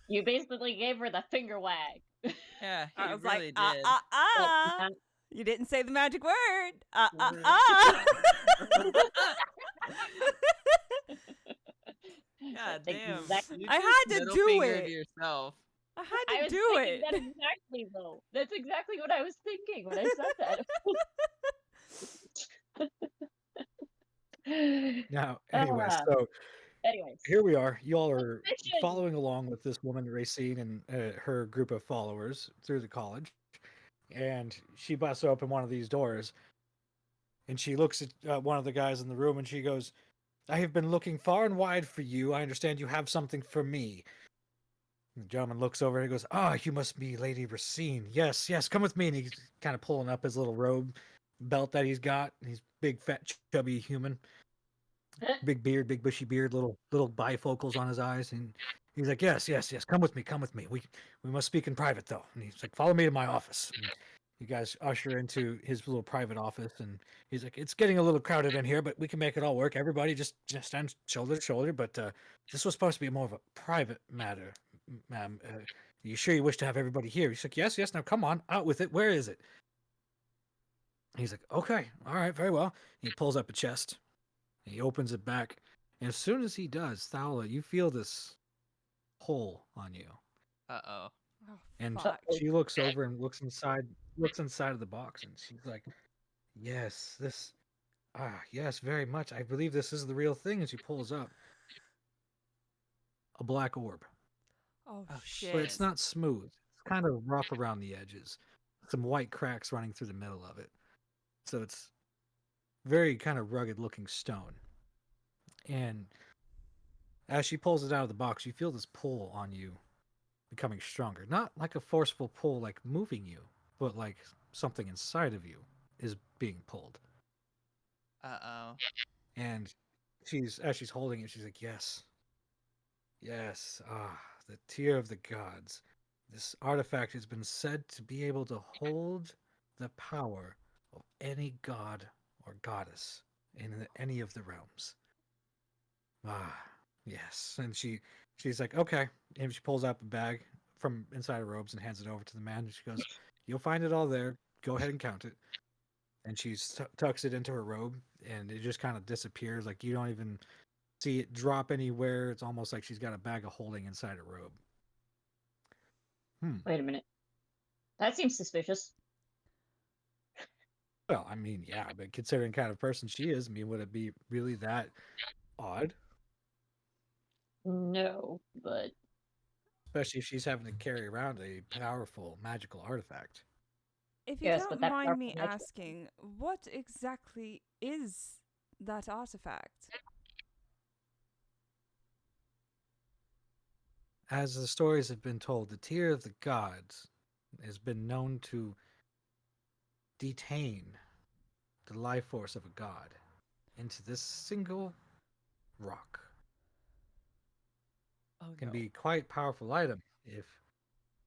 You basically gave her the finger wag. Yeah, he I was really like, did. you didn't say the magic word. God That's damn. exactly- You I just had to middle do fingered it. yourself. I had I to was do thinking it. that exactly, though. That's exactly what I was thinking when I said that. Now, anyway, Ah. so Anyways, here we are. Y'all are Mission. following along with this woman, Racine, and her group of followers through the college. And she busts open one of these doors. And she looks at one of the guys in the room and she goes, I have been looking far and wide for you. I understand you have something for me. And the gentleman looks over and he goes, you must be Lady Racine. Yes, yes, come with me. And he's kind of pulling up his little robe belt that he's got. He's big, fat, chubby human. Big beard, big bushy beard, little bifocals on his eyes. And he's like, yes, yes, yes, come with me, come with me. We must speak in private, though. And he's like, follow me to my office. And you guys usher into his little private office. And he's like, it's getting a little crowded in here, but we can make it all work. Everybody just stand shoulder to shoulder. But this was supposed to be more of a private matter, ma'am. You sure you wish to have everybody here? He's like, yes, yes, now come on, out with it. Where is it? He's like, okay, all right, very well. He pulls up a chest. He opens it back. And as soon as he does, Thaula, you feel this pull on you. Uh-oh. Oh, And fuck. she looks over and looks inside of the box, and she's like, yes, yes, very much. I believe this is the real thing. And she pulls up a black orb. Oh, Oh, shit. But it's not smooth. It's kind of rough around the edges. Some white cracks running through the middle of it. So it's very kind of rugged looking stone. And as she pulls it out of the box, you feel this pull on you becoming stronger. Not like a forceful pull like moving you, but like something inside of you is being pulled. Uh-oh. And as she's holding it, she's like, yes. Yes. The tear of the gods. This artifact has been said to be able to hold the power of any god or goddess in any of the realms. Yes. And she's like, okay. And she pulls out a bag from inside her robes and hands it over to the man. And she goes, you'll find it all there. Go ahead and count it. And she tucks it into her robe, and it just kind of disappears. Like, you don't even see it drop anywhere. It's almost like she's got a bag of holding inside her robe. Wait a minute. That seems suspicious. Well, I mean, yeah, but considering the kind of person she is, I mean, would it be really that odd? No, but Especially if she's having to carry around a powerful magical artifact. If you Yes, but don't that mind me powerful magic- asking, what exactly is that artifact? As the stories have been told, the tear of the gods has been known to detain the life force of a god into this single rock. Oh, Can no. be quite powerful item if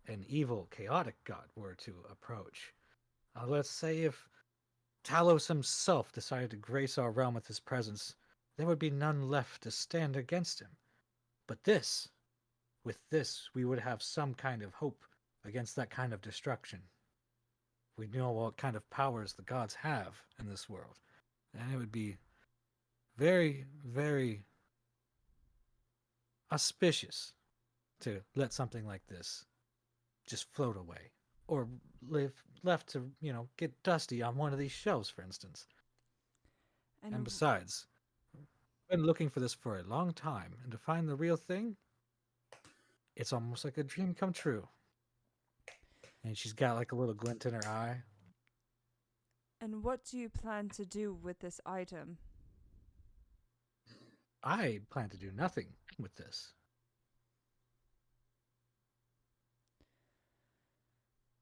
an evil, chaotic god were to approach. Let's say if Talos himself decided to grace our realm with his presence, there would be none left to stand against him. But with this, we would have some kind of hope against that kind of destruction. We know what kind of powers the gods have in this world. And it would be very, very auspicious to let something like this just float away. Or left to, get dusty on one of these shelves, for instance. And besides, I've been looking for this for a long time, and to find the real thing, it's almost like a dream come true. And she's got like a little glint in her eye. And what do you plan to do with this item? I plan to do nothing with this.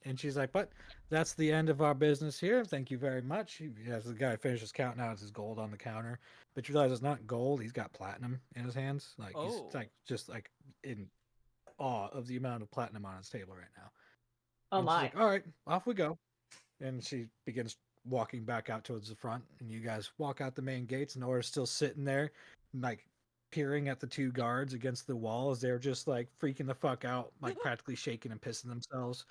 And she's like, but that's the end of our business here. Thank you very much. As the guy finishes counting out his gold on the counter. But you realize it's not gold. He's got platinum in his hands. Like, he's just in awe of the amount of platinum on his table right now. Oh And my. she's like, all right, off we go. And she begins walking back out towards the front, and you guys walk out the main gates, and Nora's still sitting there, like peering at the two guards against the wall as they're just like freaking the fuck out, like practically shaking and pissing themselves.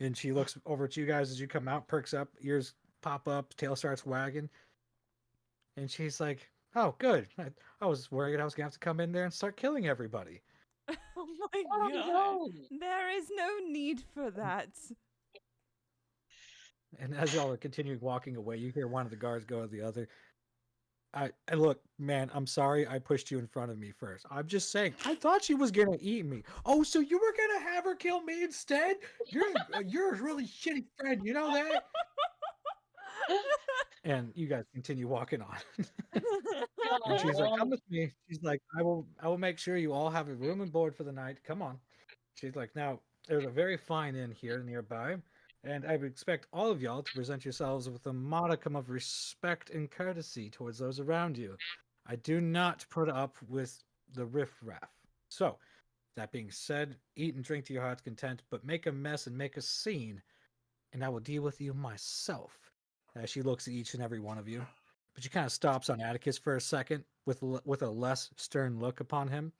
And she looks over at you guys as you come out, perks up, ears pop up, tail starts wagging. And she's like, oh, good. I was worried I was going to have to come in there and start killing everybody. Oh my Oh, god. no. There is no need for that. And as y'all are continuing walking away, you hear one of the guards go to the other. I look, man, I'm sorry I pushed you in front of me first. I'm just saying, I thought she was gonna eat me. Oh, so you were gonna have her kill me instead? You're a really shitty friend, you know that? And you guys continue walking on. And she's like, come with me. She's like, I will make sure you all have a room and board for the night. Come on. She's like, now there's a very fine inn here nearby, and I would expect all of y'all to present yourselves with a modicum of respect and courtesy towards those around you. I do not put up with the riffraff. So, that being said, eat and drink to your heart's content, but make a mess and make a scene, and I will deal with you myself. As she looks at each and every one of you. But she kind of stops on Atticus for a second with a less stern look upon him.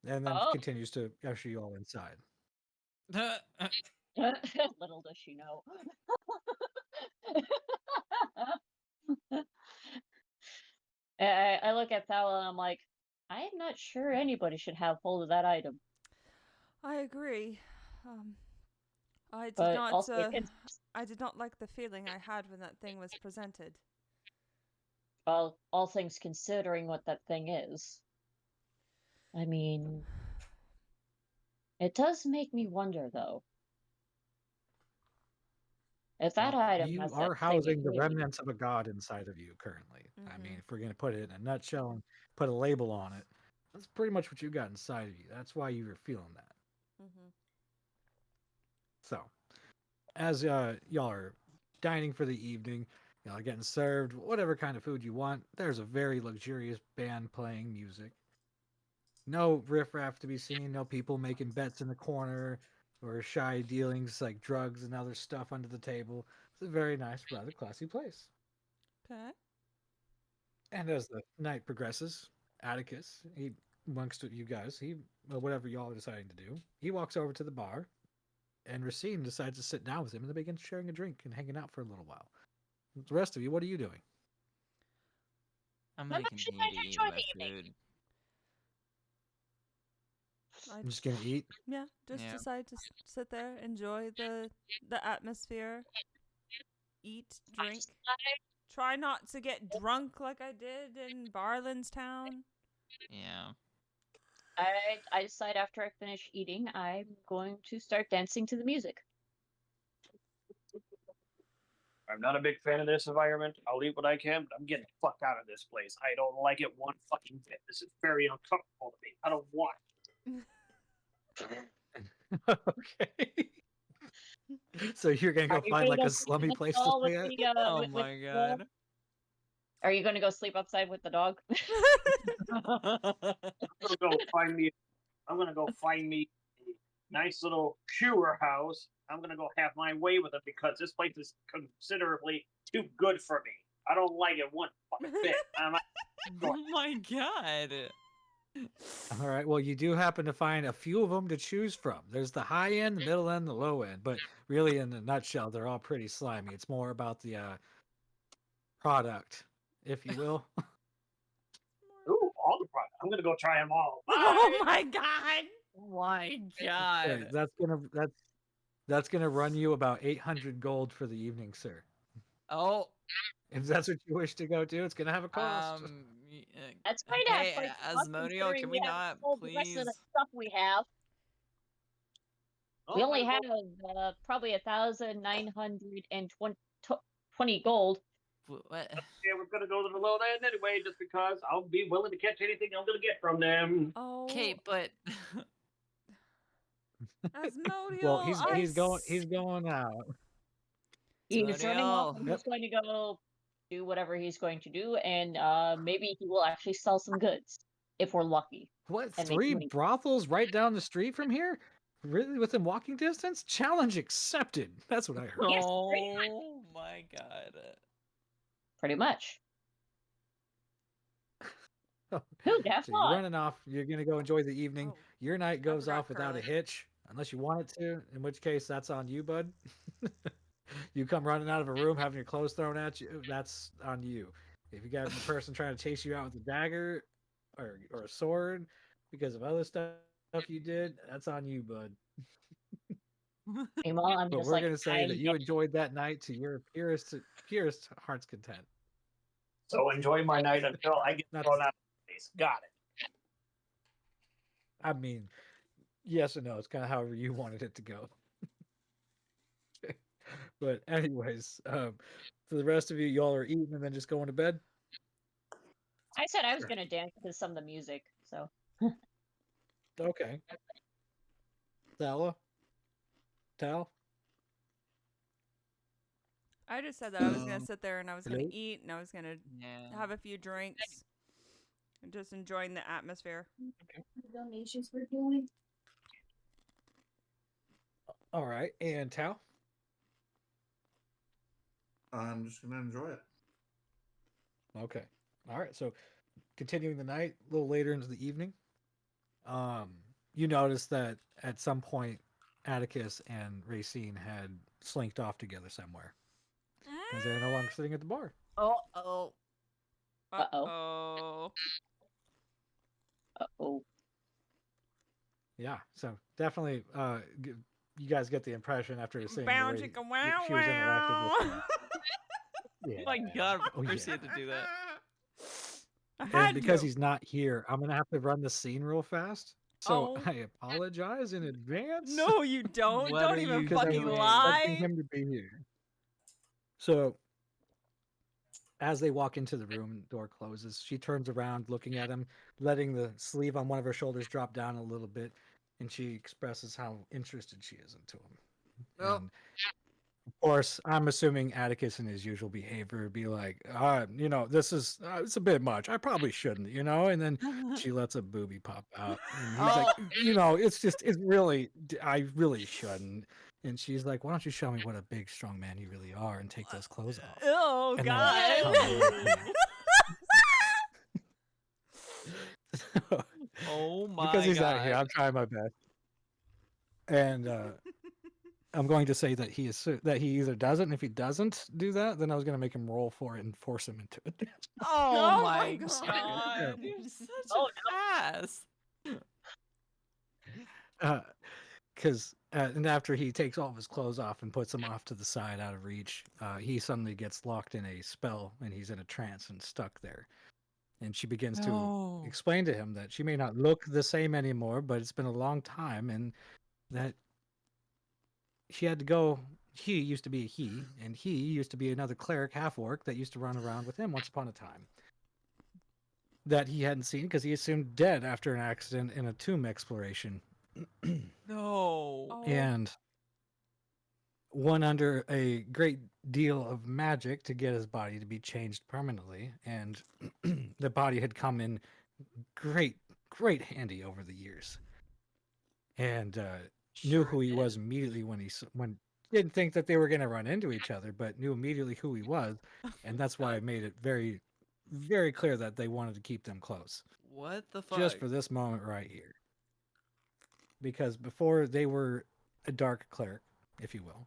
And then Oh. continues to usher you all inside. Little does she know. I look at Fowler and I'm like, I'm not sure anybody should have hold of that item. I agree. I did But not. also it can- I did not like the feeling I had when that thing was presented. Well, all things considering what that thing is. I mean, it does make me wonder, though. If that Well, item you has are that housing the thing remnants of a god inside of you currently. I Mhm. mean, if we're going to put it in a nutshell and put a label on it, that's pretty much what you got inside of you. That's why you were feeling that. Mm-hmm. So, as y'all are dining for the evening, y'all are getting served whatever kind of food you want. There's a very luxurious band playing music. No riffraff to be seen. No people making bets in the corner or shy dealings like drugs and other stuff under the table. It's a very nice, rather classy place. Okay. And as the night progresses, Atticus, he amongst you guys, whatever y'all are deciding to do, he walks over to the bar, and Racine decides to sit down with him, and they begin sharing a drink and hanging out for a little while. The rest of you, what are you doing? I'm I'm gonna actually continue to going to eat enjoy my the evening. food. I'm just gonna eat. Yeah, just Yeah. decide to sit there, enjoy the atmosphere, eat, drink. Try not to get drunk like I did in Barlin's town. Yeah. I decide after I finish eating, I'm going to start dancing to the music. I'm not a big fan of this environment. I'll eat what I can, but I'm getting the fuck out of this place. I don't like it one fucking bit. This is very uncomfortable to me. I don't want Okay. So you're gonna go Are you find gonna like go a sleep in slummy the place to stall with stay at? the, Oh with my the god. dog? Are you going to go sleep outside with the dog? I'm gonna go find me. I'm gonna go find me a nice little cure house. I'm gonna go have my way with it because this place is considerably too good for me. I don't like it one fucking bit. Oh my god. All right. Well, you do happen to find a few of them to choose from. There's the high end, the middle end, the low end. But really, in a nutshell, they're all pretty slimy. It's more about the product, if you will. Ooh, all the products. I'm gonna go try them all. Oh my god! Oh my So god. that's gonna run you about 800 gold for the evening, sir. Oh. If that's what you wish to go to, it's gonna have a cost. That's kind of Hey, like Asmodeus, can we not the rest of the please? stuff we have. Oh, We only I'm have gonna probably 1,920 gold. What? Yeah, we're gonna go to the low end anyway, just because I'll be willing to catch anything I'm gonna get from them. Oh, Okay, but Asmodeus, Well, he's going out. He's running off and Asmodeus. he's going to go do whatever he's going to do, and maybe he will actually sell some goods if we're lucky. What? And make 3 money. brothels right down the street from here? Really, within walking distance? Challenge accepted. That's what I heard. Yes, Oh my god. pretty much. So Who'd have you're thought? running off. You're gonna go enjoy the evening. Oh, Your night goes forgot off without a Curly. hitch, unless you want it to. In which case, that's on you, bud. You come running out of a room having your clothes thrown at you. That's on you. If you got a person trying to chase you out with a dagger or a sword because of other stuff you did, that's on you, bud. Meanwhile, I'm But just we're like, gonna say that you I- enjoyed that night to your purest heart's content. So enjoy my night until I get That's- thrown out of the place. Got it. I mean, yes and no. It's kind of however you wanted it to go. But anyways, for the rest of you, y'all are eating and then just going to bed. I said I was Sure. gonna dance to some of the music, so Okay. Thala? Tal? I just said that I was gonna Um, sit there and I was hello? gonna eat and I was gonna Yeah. have a few drinks, and just enjoying the atmosphere. donations we're doing. All right. And Tal? I'm just gonna enjoy it. Okay. All right. So continuing the night, a little later into the evening, you notice that at some point Atticus and Racine had slinked off together somewhere because they're no longer sitting at the bar. Oh, Uh-oh. Uh-oh. uh-oh. Yeah. So definitely, you guys get the impression after seeing the Bow way chicka that wow she was interacting with wow. Yeah. Oh my god, of Oh, course yeah. you had to do that. I And had because to. he's not here, I'm gonna have to run the scene real fast. So Oh. I apologize in advance. No, you don't. What Don't are even you because I fucking was doing? expecting lie. him to be here. So as they walk into the room, door closes. She turns around, looking at him, letting the sleeve on one of her shoulders drop down a little bit, and she expresses how interested she is into him. Oh. And of course, I'm assuming Atticus in his usual behavior would be like, this is it's a bit much. I probably shouldn't, And then she lets a booby pop out, and he's like, I really shouldn't. And she's like, why don't you show me what a big, strong man you really are and take those clothes off? Oh And then God. tell me what you- Oh my because he's god. not here, I'm trying my best. And I'm going to say that he either doesn't. And if he doesn't do that, then I was going to make him roll for it and force him into it. Oh Oh my my God. god. You're such Oh, an ass. Because and after he takes all of his clothes off and puts them off to the side out of reach, he suddenly gets locked in a spell and he's in a trance and stuck there. And she begins to No. explain to him that she may not look the same anymore, but it's been a long time, and that she had to go. He used to be a he, and he used to be another cleric half-orc that used to run around with him once upon a time. That he hadn't seen because he assumed dead after an accident in a tomb exploration. No. Oh. And one under a great deal of magic to get his body to be changed permanently, and the body had come in great handy over the years, and knew who he was immediately when didn't think that they were going to run into each other, but knew immediately who he was, and that's why I made it very, very clear that they wanted to keep them close. What the fuck? Just for this moment right here. Because before they were a dark cleric, if you will,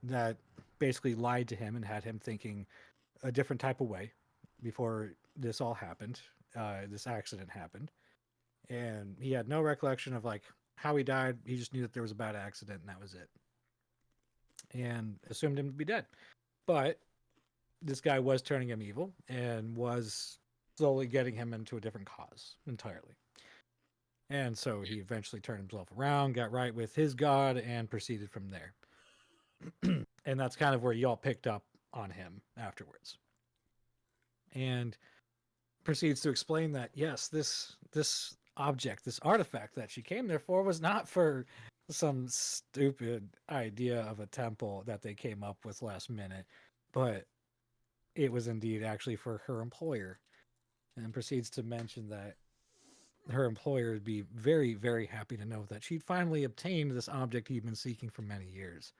that basically lied to him and had him thinking a different type of way before this all happened, this accident happened. And he had no recollection of like how he died. He just knew that there was a bad accident and that was it. And assumed him to be dead. But this guy was turning him evil and was slowly getting him into a different cause entirely. And so he eventually turned himself around, got right with his god, and proceeded from there. And that's kind of where y'all picked up on him afterwards. And proceeds to explain that, yes, this object, this artifact that she came there for was not for some stupid idea of a temple that they came up with last minute, but it was indeed actually for her employer. And proceeds to mention that her employer would be very, very happy to know that she'd finally obtained this object he'd been seeking for many years.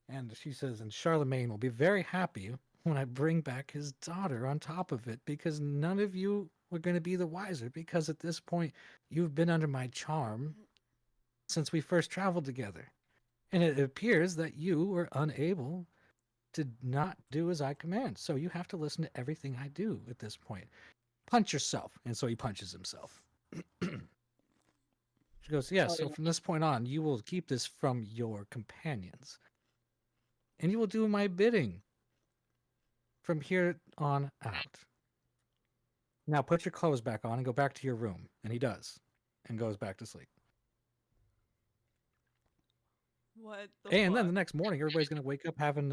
And she says, and Charlemagne will be very happy when I bring back his daughter on top of it, because none of you were going to be the wiser, because at this point, you've been under my charm since we first traveled together. And it appears that you were unable to not do as I command. So you have to listen to everything I do at this point. Punch yourself. And so he punches himself. She goes, yes, so from this point on, you will keep this from your companions. And you will do my bidding from here on out. Now put your clothes back on and go back to your room. And he does. And goes back to sleep. What the And then fuck? the next morning, everybody's going to wake up having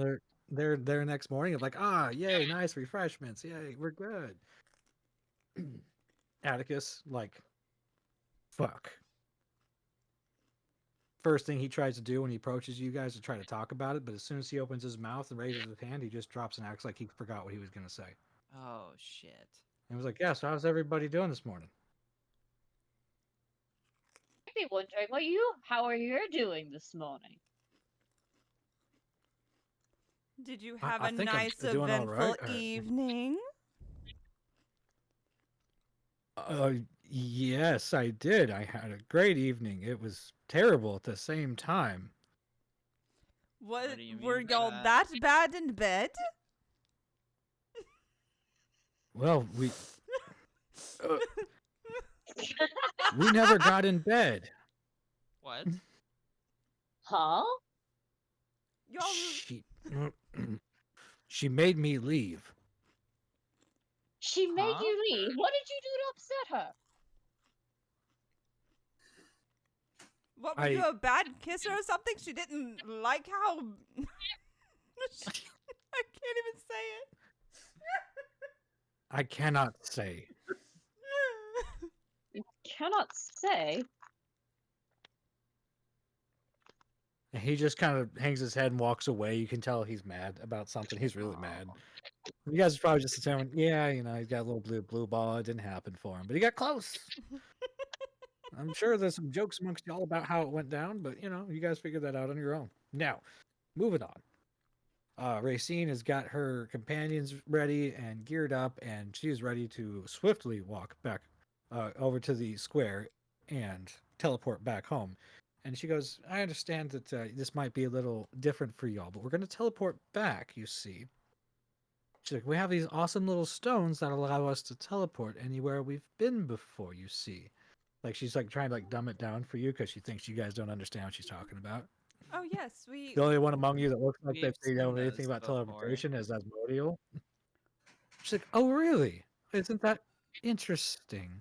their next morning of like, yay, nice refreshments. Yay, we're good. Atticus, like, fuck. First thing he tries to do when he approaches you guys to try to talk about it, but as soon as he opens his mouth and raises his hand, he just drops and acts like he forgot what he was going to say. Oh shit. And was like, yeah, so how's everybody doing this morning? I'd be wondering how are you doing this morning? Did you I have a think I'm nice doing all eventful right. evening? Yes, I did. I had a great evening. It was terrible at the same time. What do you mean were by y'all that? that bad in bed? Well, we never got in bed. What? Huh? Y'all She made me leave. She made Huh? you leave. What did you do to upset her? What, were you a bad kisser or something? She didn't like how I can't even say it. I cannot say. You cannot say. And he just kind of hangs his head and walks away. You can tell he's mad about something. He's really mad. You guys are probably just determined, yeah, he's got a little blue ball. It didn't happen for him, but he got close. I'm sure there's some jokes amongst y'all about how it went down, but you guys figured that out on your own. Now, moving on. Racine has got her companions ready and geared up, and she's ready to swiftly walk back over to the square and teleport back home. And she goes, I understand that this might be a little different for y'all, but we're going to teleport back, you see. She's like, we have these awesome little stones that allow us to teleport anywhere we've been before, you see. Like, she's like trying to dumb it down for you because she thinks you guys don't understand what she's talking about. Oh yes, we The only one among you that looks like We've they know seen anything those about before. teleportation is Asmodeal. She's like, oh, really? Isn't that interesting?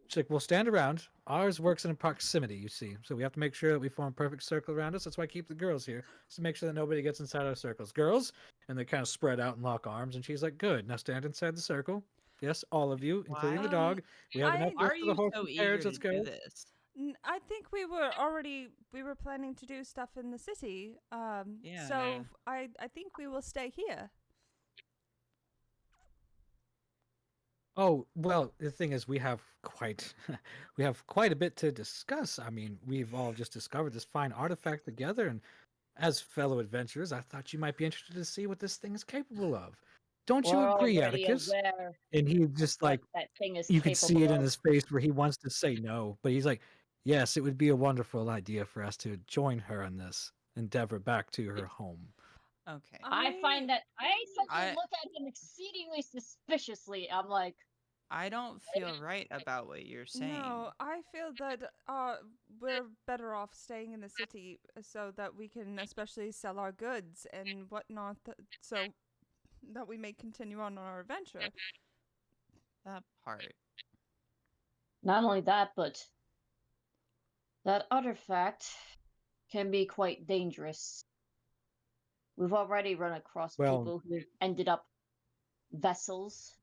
She's like, we'll stand around. Ours works in proximity, you see. So we have to make sure that we form a perfect circle around us. That's why I keep the girls here. Just to make sure that nobody gets inside our circles. Girls? And they kind of spread out and lock arms. And she's like, good. Now stand inside the circle. Yes, all of you, including the Why- dog. We have I- enough Why room are for the you horse so and eager carriage. to Let's go. do this? I think we were planning to do stuff in the city. Yeah, So yeah. I think we will stay here. Oh, well, the thing is we have quite a bit to discuss. I mean, we've all just discovered this fine artifact together, and as fellow adventurers, I thought you might be interested to see what this thing is capable of. Don't you We're agree, already Atticus? aware And he just what that thing is you can see capable it in of. his face where he wants to say no, but he's like, yes, it would be a wonderful idea for us to join her in this endeavor back to her home. Okay. I find that I I- look at him exceedingly suspiciously. I'm like, I don't feel right about what you're saying. No, I feel that we're better off staying in the city so that we can especially sell our goods and whatnot, so that we may continue on our adventure. That part. not only that, but that artifact can be quite dangerous. We've already run across Well- people who ended up vessels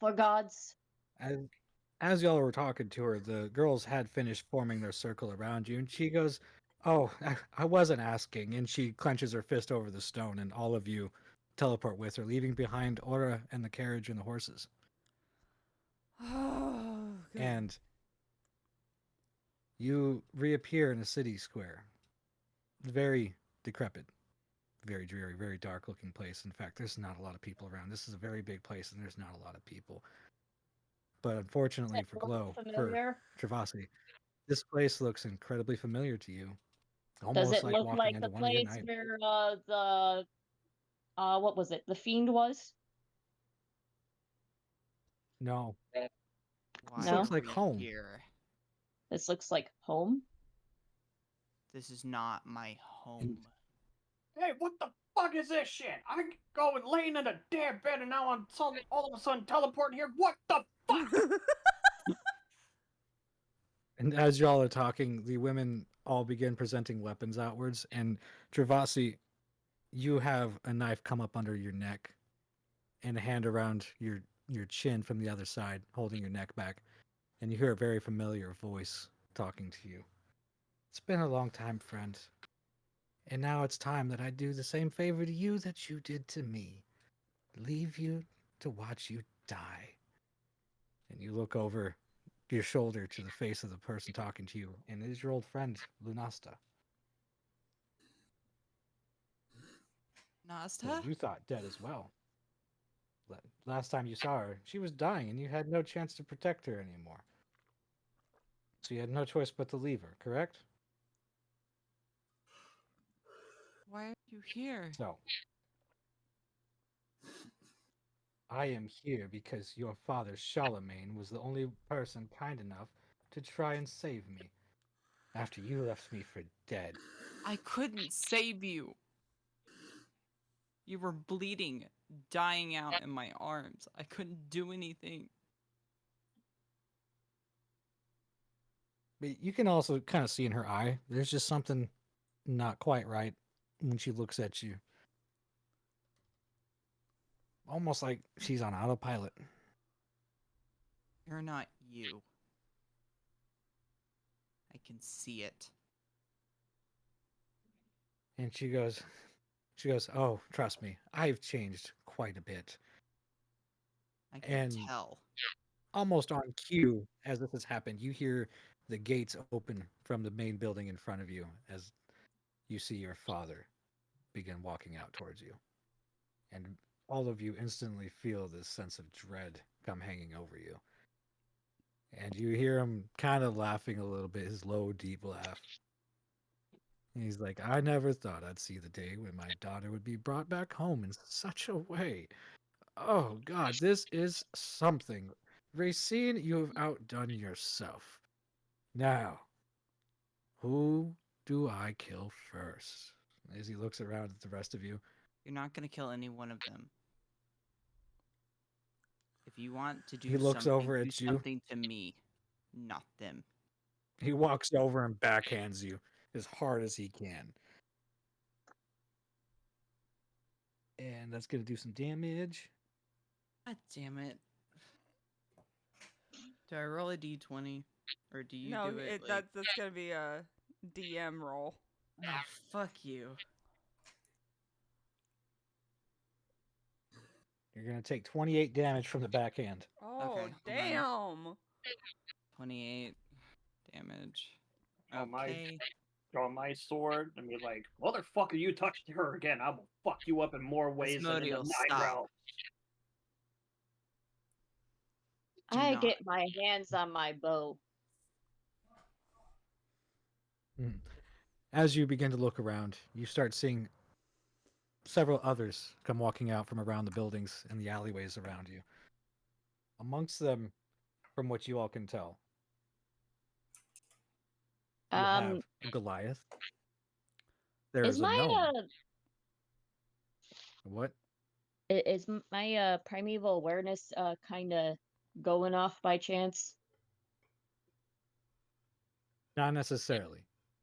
for gods. As y'all were talking to her, the girls had finished forming their circle around you, and she goes, oh, I wasn't asking. And she clenches her fist over the stone, and all of you teleport with her, leaving behind Aura and the carriage and the horses. Oh, good. and you reappear in a city square. Very decrepit, very dreary, very dark looking place. In fact, there's not a lot of people around. This is a very big place and there's not a lot of people. But unfortunately Does it for look Glow, for familiar? Travasi, this place looks incredibly familiar to you. Does Almost it like look walking like into the one of your place nightmares. where the what was it? The Fiend was? No, Why No? looks are like we home. here? This looks like home. This is not my home. Hey, what the fuck is this shit? I go and laying in a damn bed and now I'm all of a sudden teleporting here. What the fuck? And as y'all are talking, the women all begin presenting weapons outwards. And Travasi, you have a knife come up under your neck and a hand around your chin from the other side, holding your neck back. And you hear a very familiar voice talking to you. It's been a long time, friend. And now it's time that I do the same favor to you that you did to me. Leave you to watch you die. And you look over your shoulder to the face of the person talking to you, and it is your old friend, Lunasta, who Nasta? you thought dead as well. Last time you saw her, she was dying, and you had no chance to protect her anymore. So you had no choice but to leave her, correct? Why are you here? So, I am here because your father, Charlemagne, was the only person kind enough to try and save me after you left me for dead. I couldn't save you. You were bleeding, dying out in my arms. I couldn't do anything. But you can also kind of see in her eye, there's just something not quite right when she looks at you. Almost like she's on autopilot. You're not you. I can see it. And she goes, oh, trust me, I've changed quite a bit. I can And tell. almost on cue, as this has happened, you hear the gates open from the main building in front of you as you see your father begin walking out towards you. And all of you instantly feel this sense of dread come hanging over you. And you hear him kind of laughing a little bit, his low, deep laugh. And he's like, I never thought I'd see the day when my daughter would be brought back home in such a way. Oh, God, this is something. Racine, you have outdone yourself. Now, who do I kill first? As he looks around at the rest of you. You're not going to kill any one of them. If you want to do He looks something, over do at you. something to me, not them. He walks over and backhands you as hard as he can. And that's going to do some damage. God damn it. Do I roll a d20? Or do you No, do it? that's gonna be a DM roll. Oh, fuck you. You're going to take 28 damage from the backhand. Oh, Okay, hold on. damn. 28 damage. Oh, my- Okay. Draw my sword and be like, motherfucker, you touched her again. I will fuck you up in more ways than in the Asmodeus, night stop. realm. Do I not. get my hands on my bow. As you begin to look around, you start seeing several others come walking out from around the buildings and the alleyways around you. Amongst them, from what you all can tell, you have a Goliath. There Is is a my gnome. What? is my primeval awareness kind of going off by chance? Not necessarily.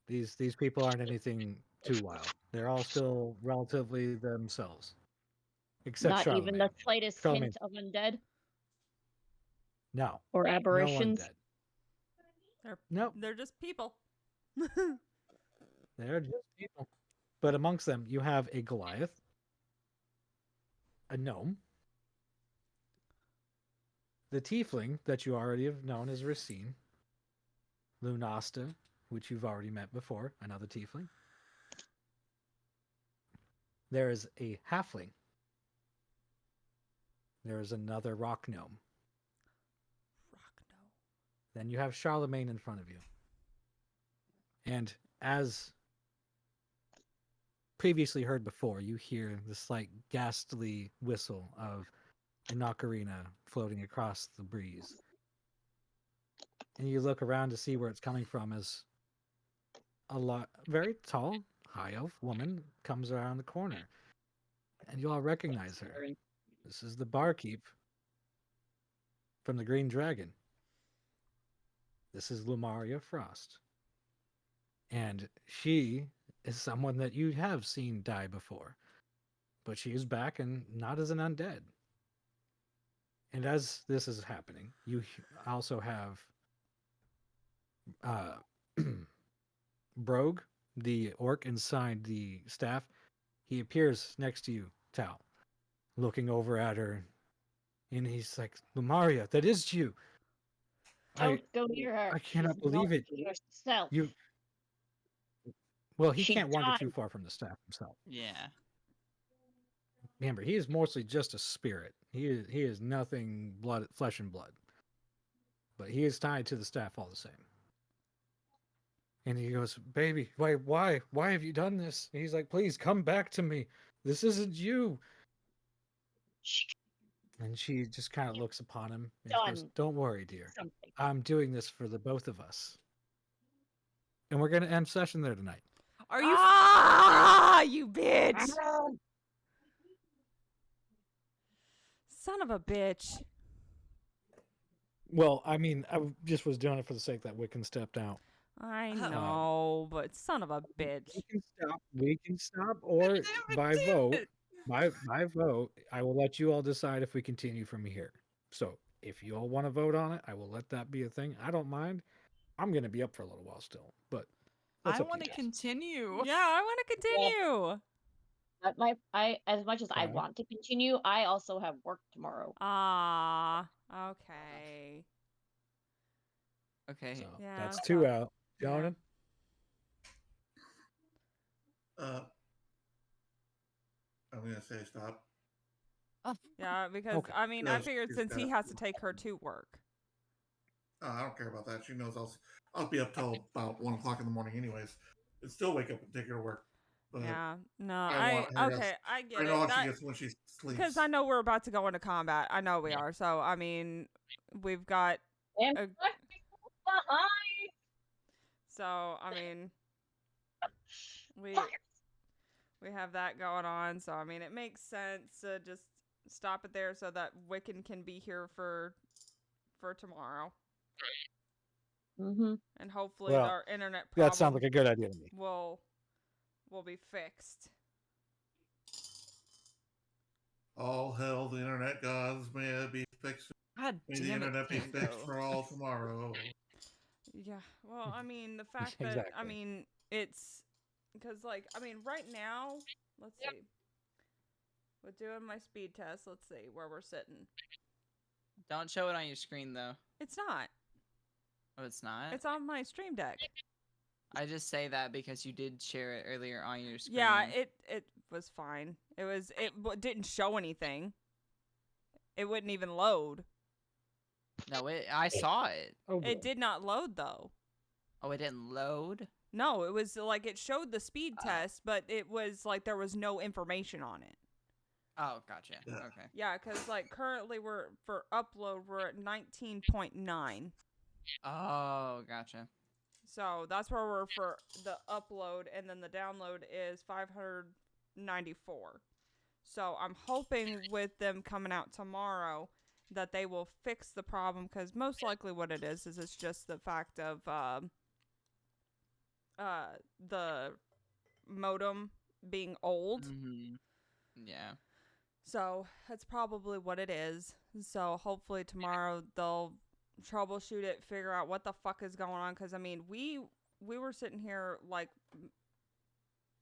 These people aren't anything too wild. They're all still relatively themselves. Except Not even the Charlemagne. slightest Charlemagne. hint of undead No. or No aberrations? undead. Nope. They're just people. They're just people. But amongst them, you have a Goliath, a gnome, the tiefling that you already have known as Racine, Lunasta, which you've already met before, another tiefling. There is a halfling. There is another rock gnome. Rock no. Then you have Charlemagne in front of you. And as previously heard before, you hear the slight ghastly whistle of an ocarina floating across the breeze. And you look around to see where it's coming from as very tall, high elf woman comes around the corner. And you all recognize her. This is the barkeep from the Green Dragon. This is Lumaria Frost. And she is someone that you have seen die before. But she is back and not as an undead. And as this is happening, you also have Brogue, the orc inside the staff. He appears next to you, Tal, looking over at her. And he's like, Lumaria, that is you. Don't go near her. I cannot She's believe not it. Yourself. Well, he She can't wander too died. far from the staff himself. Yeah. Remember, he is mostly just a spirit. He is nothing flesh and blood. But he is tied to the staff all the same. And he goes, baby, why have you done this? And he's like, please come back to me. This isn't you. And she just kind of looks upon him and goes, Done. don't worry, dear. Something. I'm doing this for the both of us. And we're going to end session there tonight. Are you? You bitch! Son of a bitch! Well, I mean, I just was doing it for the sake that Wiccan stepped out. I know, but son of a bitch. We can stop, or by vote, by vote, I will let you all decide if we continue from here. So if you all want to vote on it, I will let that be a thing. I don't mind. I'm going to be up for a little while still, but I want to continue. Yeah, I want to continue. As much as I Okay. want to continue, I also have work tomorrow. Okay. Okay. So Yeah, that's two stop. out. Jonan? I'm gonna say stop. Yeah, because Okay. I mean, I Yes, figured she's since he got- has to take her to work. I don't care about that. She knows I'll be up till about 1 o'clock in the morning, anyways. And still wake up and take her to work. But Yeah, no, I want her to- okay, I get I know it. how she gets when she sleeps. Because I know we're about to go into combat. I know we are. So I mean, we've got. And a- behind. So I mean, we have that going on. So I mean, it makes sense to just stop it there so that Wiccan can be here for tomorrow, Mm-hmm. and hopefully Well, our internet problem That sounds like a good idea to me. will be fixed. All hell, the internet gods may it be fixed. God May the damn it, internet be fixed Tango. for all tomorrow. Yeah. Well, I mean, the fact that I Exactly. mean, it's because like I mean, right now, let's see. With doing my speed test, let's see where we're sitting. Don't show it on your screen though. It's not. Oh, it's not. It's on my stream deck. I just say that because you did share it earlier on your screen. Yeah, it was fine. It didn't show anything. It wouldn't even load. No, I saw it. Oh, It did not load though. Oh, it didn't load. No, it was like it showed the speed test, but it was like there was no information on it. Oh, gotcha. Yeah. Okay. Yeah, because like currently for upload we're at 19.9. Oh, gotcha. So that's where we're for the upload, and then the download is 594. So I'm hoping with them coming out tomorrow that they will fix the problem, because most likely what it is it's just the fact of the modem being old. Mm-hmm. Yeah. So that's probably what it is. So hopefully tomorrow they'll troubleshoot it, figure out what the fuck is going on. Because I mean, we were sitting here like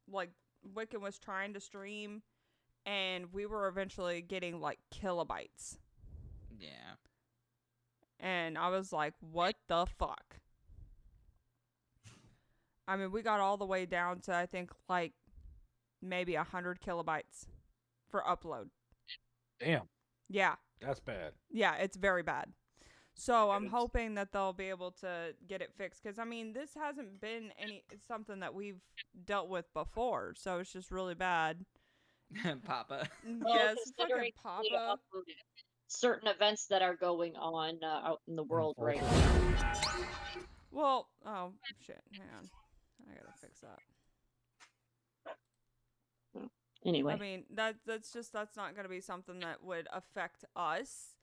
Wiccan was trying to stream, and we were eventually getting like kilobytes. Yeah. And I was like, what the fuck? I mean, we got all the way down to, I think, like, maybe 100 kilobytes for upload. Damn, Yeah. that's bad. Yeah, it's very bad. So I'm hoping that they'll be able to get it fixed. Because, I mean, this hasn't been something that we've dealt with before. So it's just really bad. Papa. Yes, fucking considering we Papa. uploaded certain events that are going on out in the world right now. Well, oh, shit. Hang on. I gotta fix that. Anyway. I mean, that's not going to be something that would affect us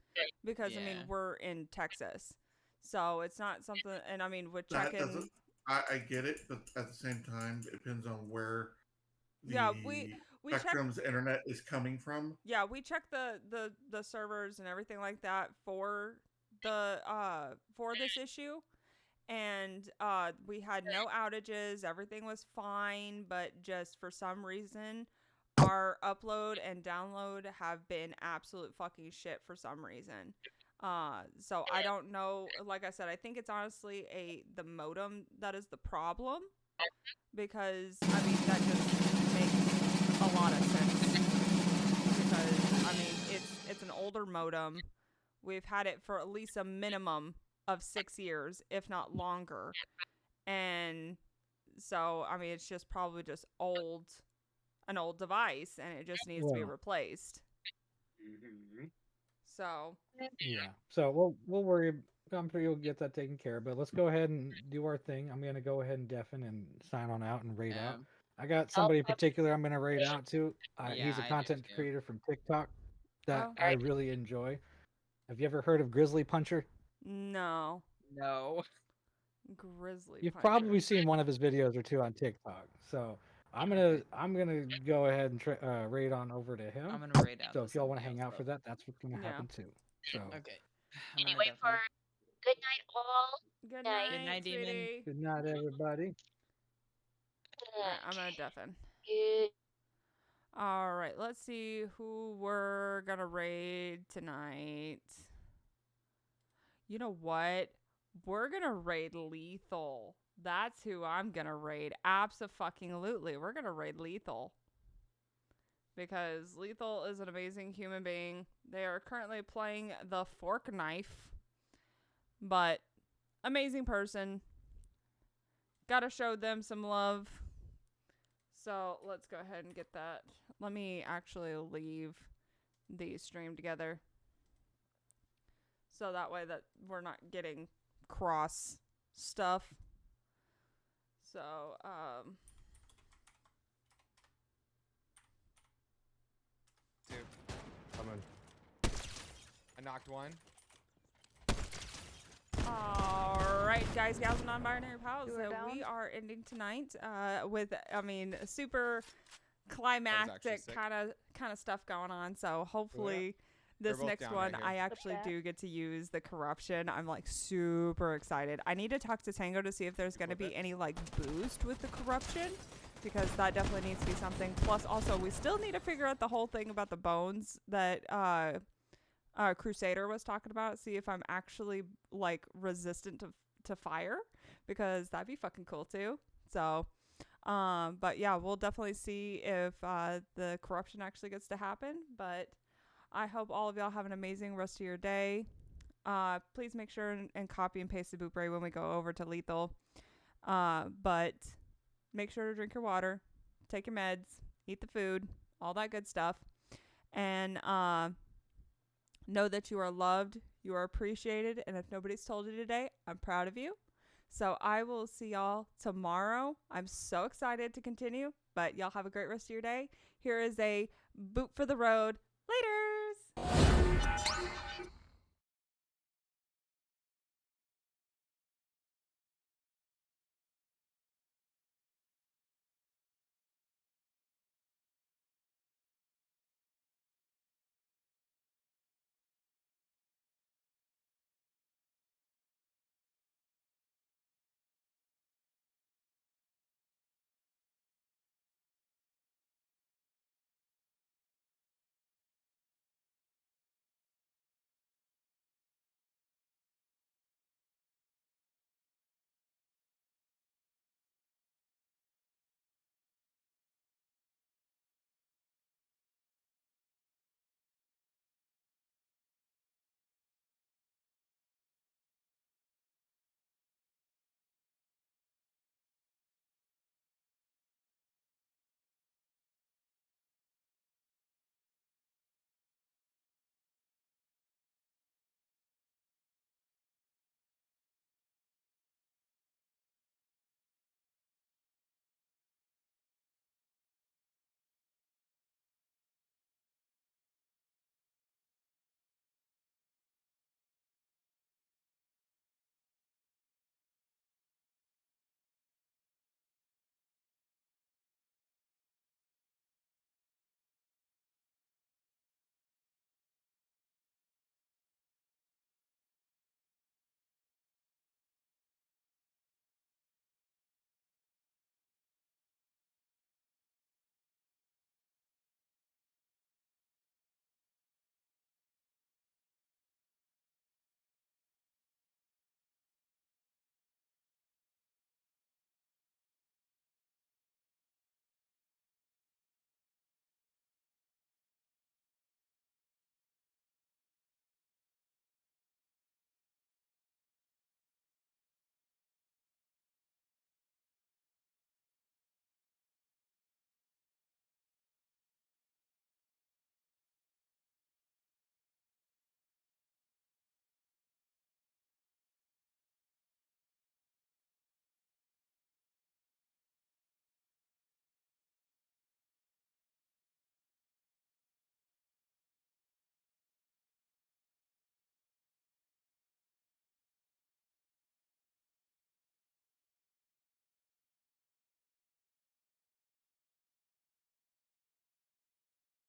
because, I mean, Yeah. we're in Texas. So it's not something, and I mean, with That checking. doesn't. I get it, but at the same time, it depends on where the Yeah, we check. Spectrum's internet is coming from. Yeah, we checked the servers and everything like that for this issue. And we had no outages. Everything was fine, but just for some reason, our upload and download have been absolute fucking shit for some reason. So I don't know. Like I said, I think it's honestly the modem that is the problem, because I mean that just makes a lot of sense. Because I mean it's an older modem. We've had it for at least a minimum of 6 years, if not longer. And so, I mean, it's just probably just an old device, and it just needs to be Yeah. replaced. So, Yeah. So we'll worry. I'm sure you'll get that taken care of. But let's go ahead and do our thing. I'm gonna go ahead and deafen and sign on out and raid out. I got somebody in particular I'm gonna raid out to. Yeah, He's a I do content too. creator from TikTok that Oh. I really enjoy. Have you ever heard of Grizzly Puncher? no. No. Grizzly You've Puncher. probably seen one of his videos or two on TikTok. So I'm gonna go ahead and raid on over to him. I'm gonna raid out. So to if y'all want to somebody hang else, out for though. that, that's what's gonna Yeah. happen too. So Okay. I'm gonna Anyway, definitely- good night, all. Good night. night, Good night, Demon. sweetie. good night, everybody. Alright, I'm gonna deafen. Good. All right, let's see who we're gonna raid tonight. You know what? We're gonna raid Lethal. That's who I'm gonna raid. Abso-fucking-lutely. We're gonna raid Lethal. Because Lethal is an amazing human being. They are currently playing the Fork Knife. But amazing person. Gotta show them some love. So let's go ahead and get that. Let me actually leave the stream together. So that way that we're not getting cross stuff. So, Two. Coming. I knocked one. Alright, guys, gals, and non-binary pals. You are So we down? are ending tonight with, I mean, super climactic sick. kind of stuff going on. So hopefully this both next down one right here. I actually that? do get to use the corruption. I'm like super excited. I need to talk to Tango to see if there's going to Flip be it. any like boost with the corruption, because that definitely needs to be something. Plus also we still need to figure out the whole thing about the bones that Crusader was talking about. See if I'm actually like resistant to fire, because that'd be fucking cool too. So but yeah, we'll definitely see if the corruption actually gets to happen. But I hope all of y'all have an amazing rest of your day. Please make sure and copy and paste the boot braid when we go over to Lethal. But make sure to drink your water, take your meds, eat the food, all that good stuff. And know that you are loved, you are appreciated, and if nobody's told you today, I'm proud of you. So I will see y'all tomorrow. I'm so excited to continue, but y'all have a great rest of your day. Here is a boot for the road. Laters!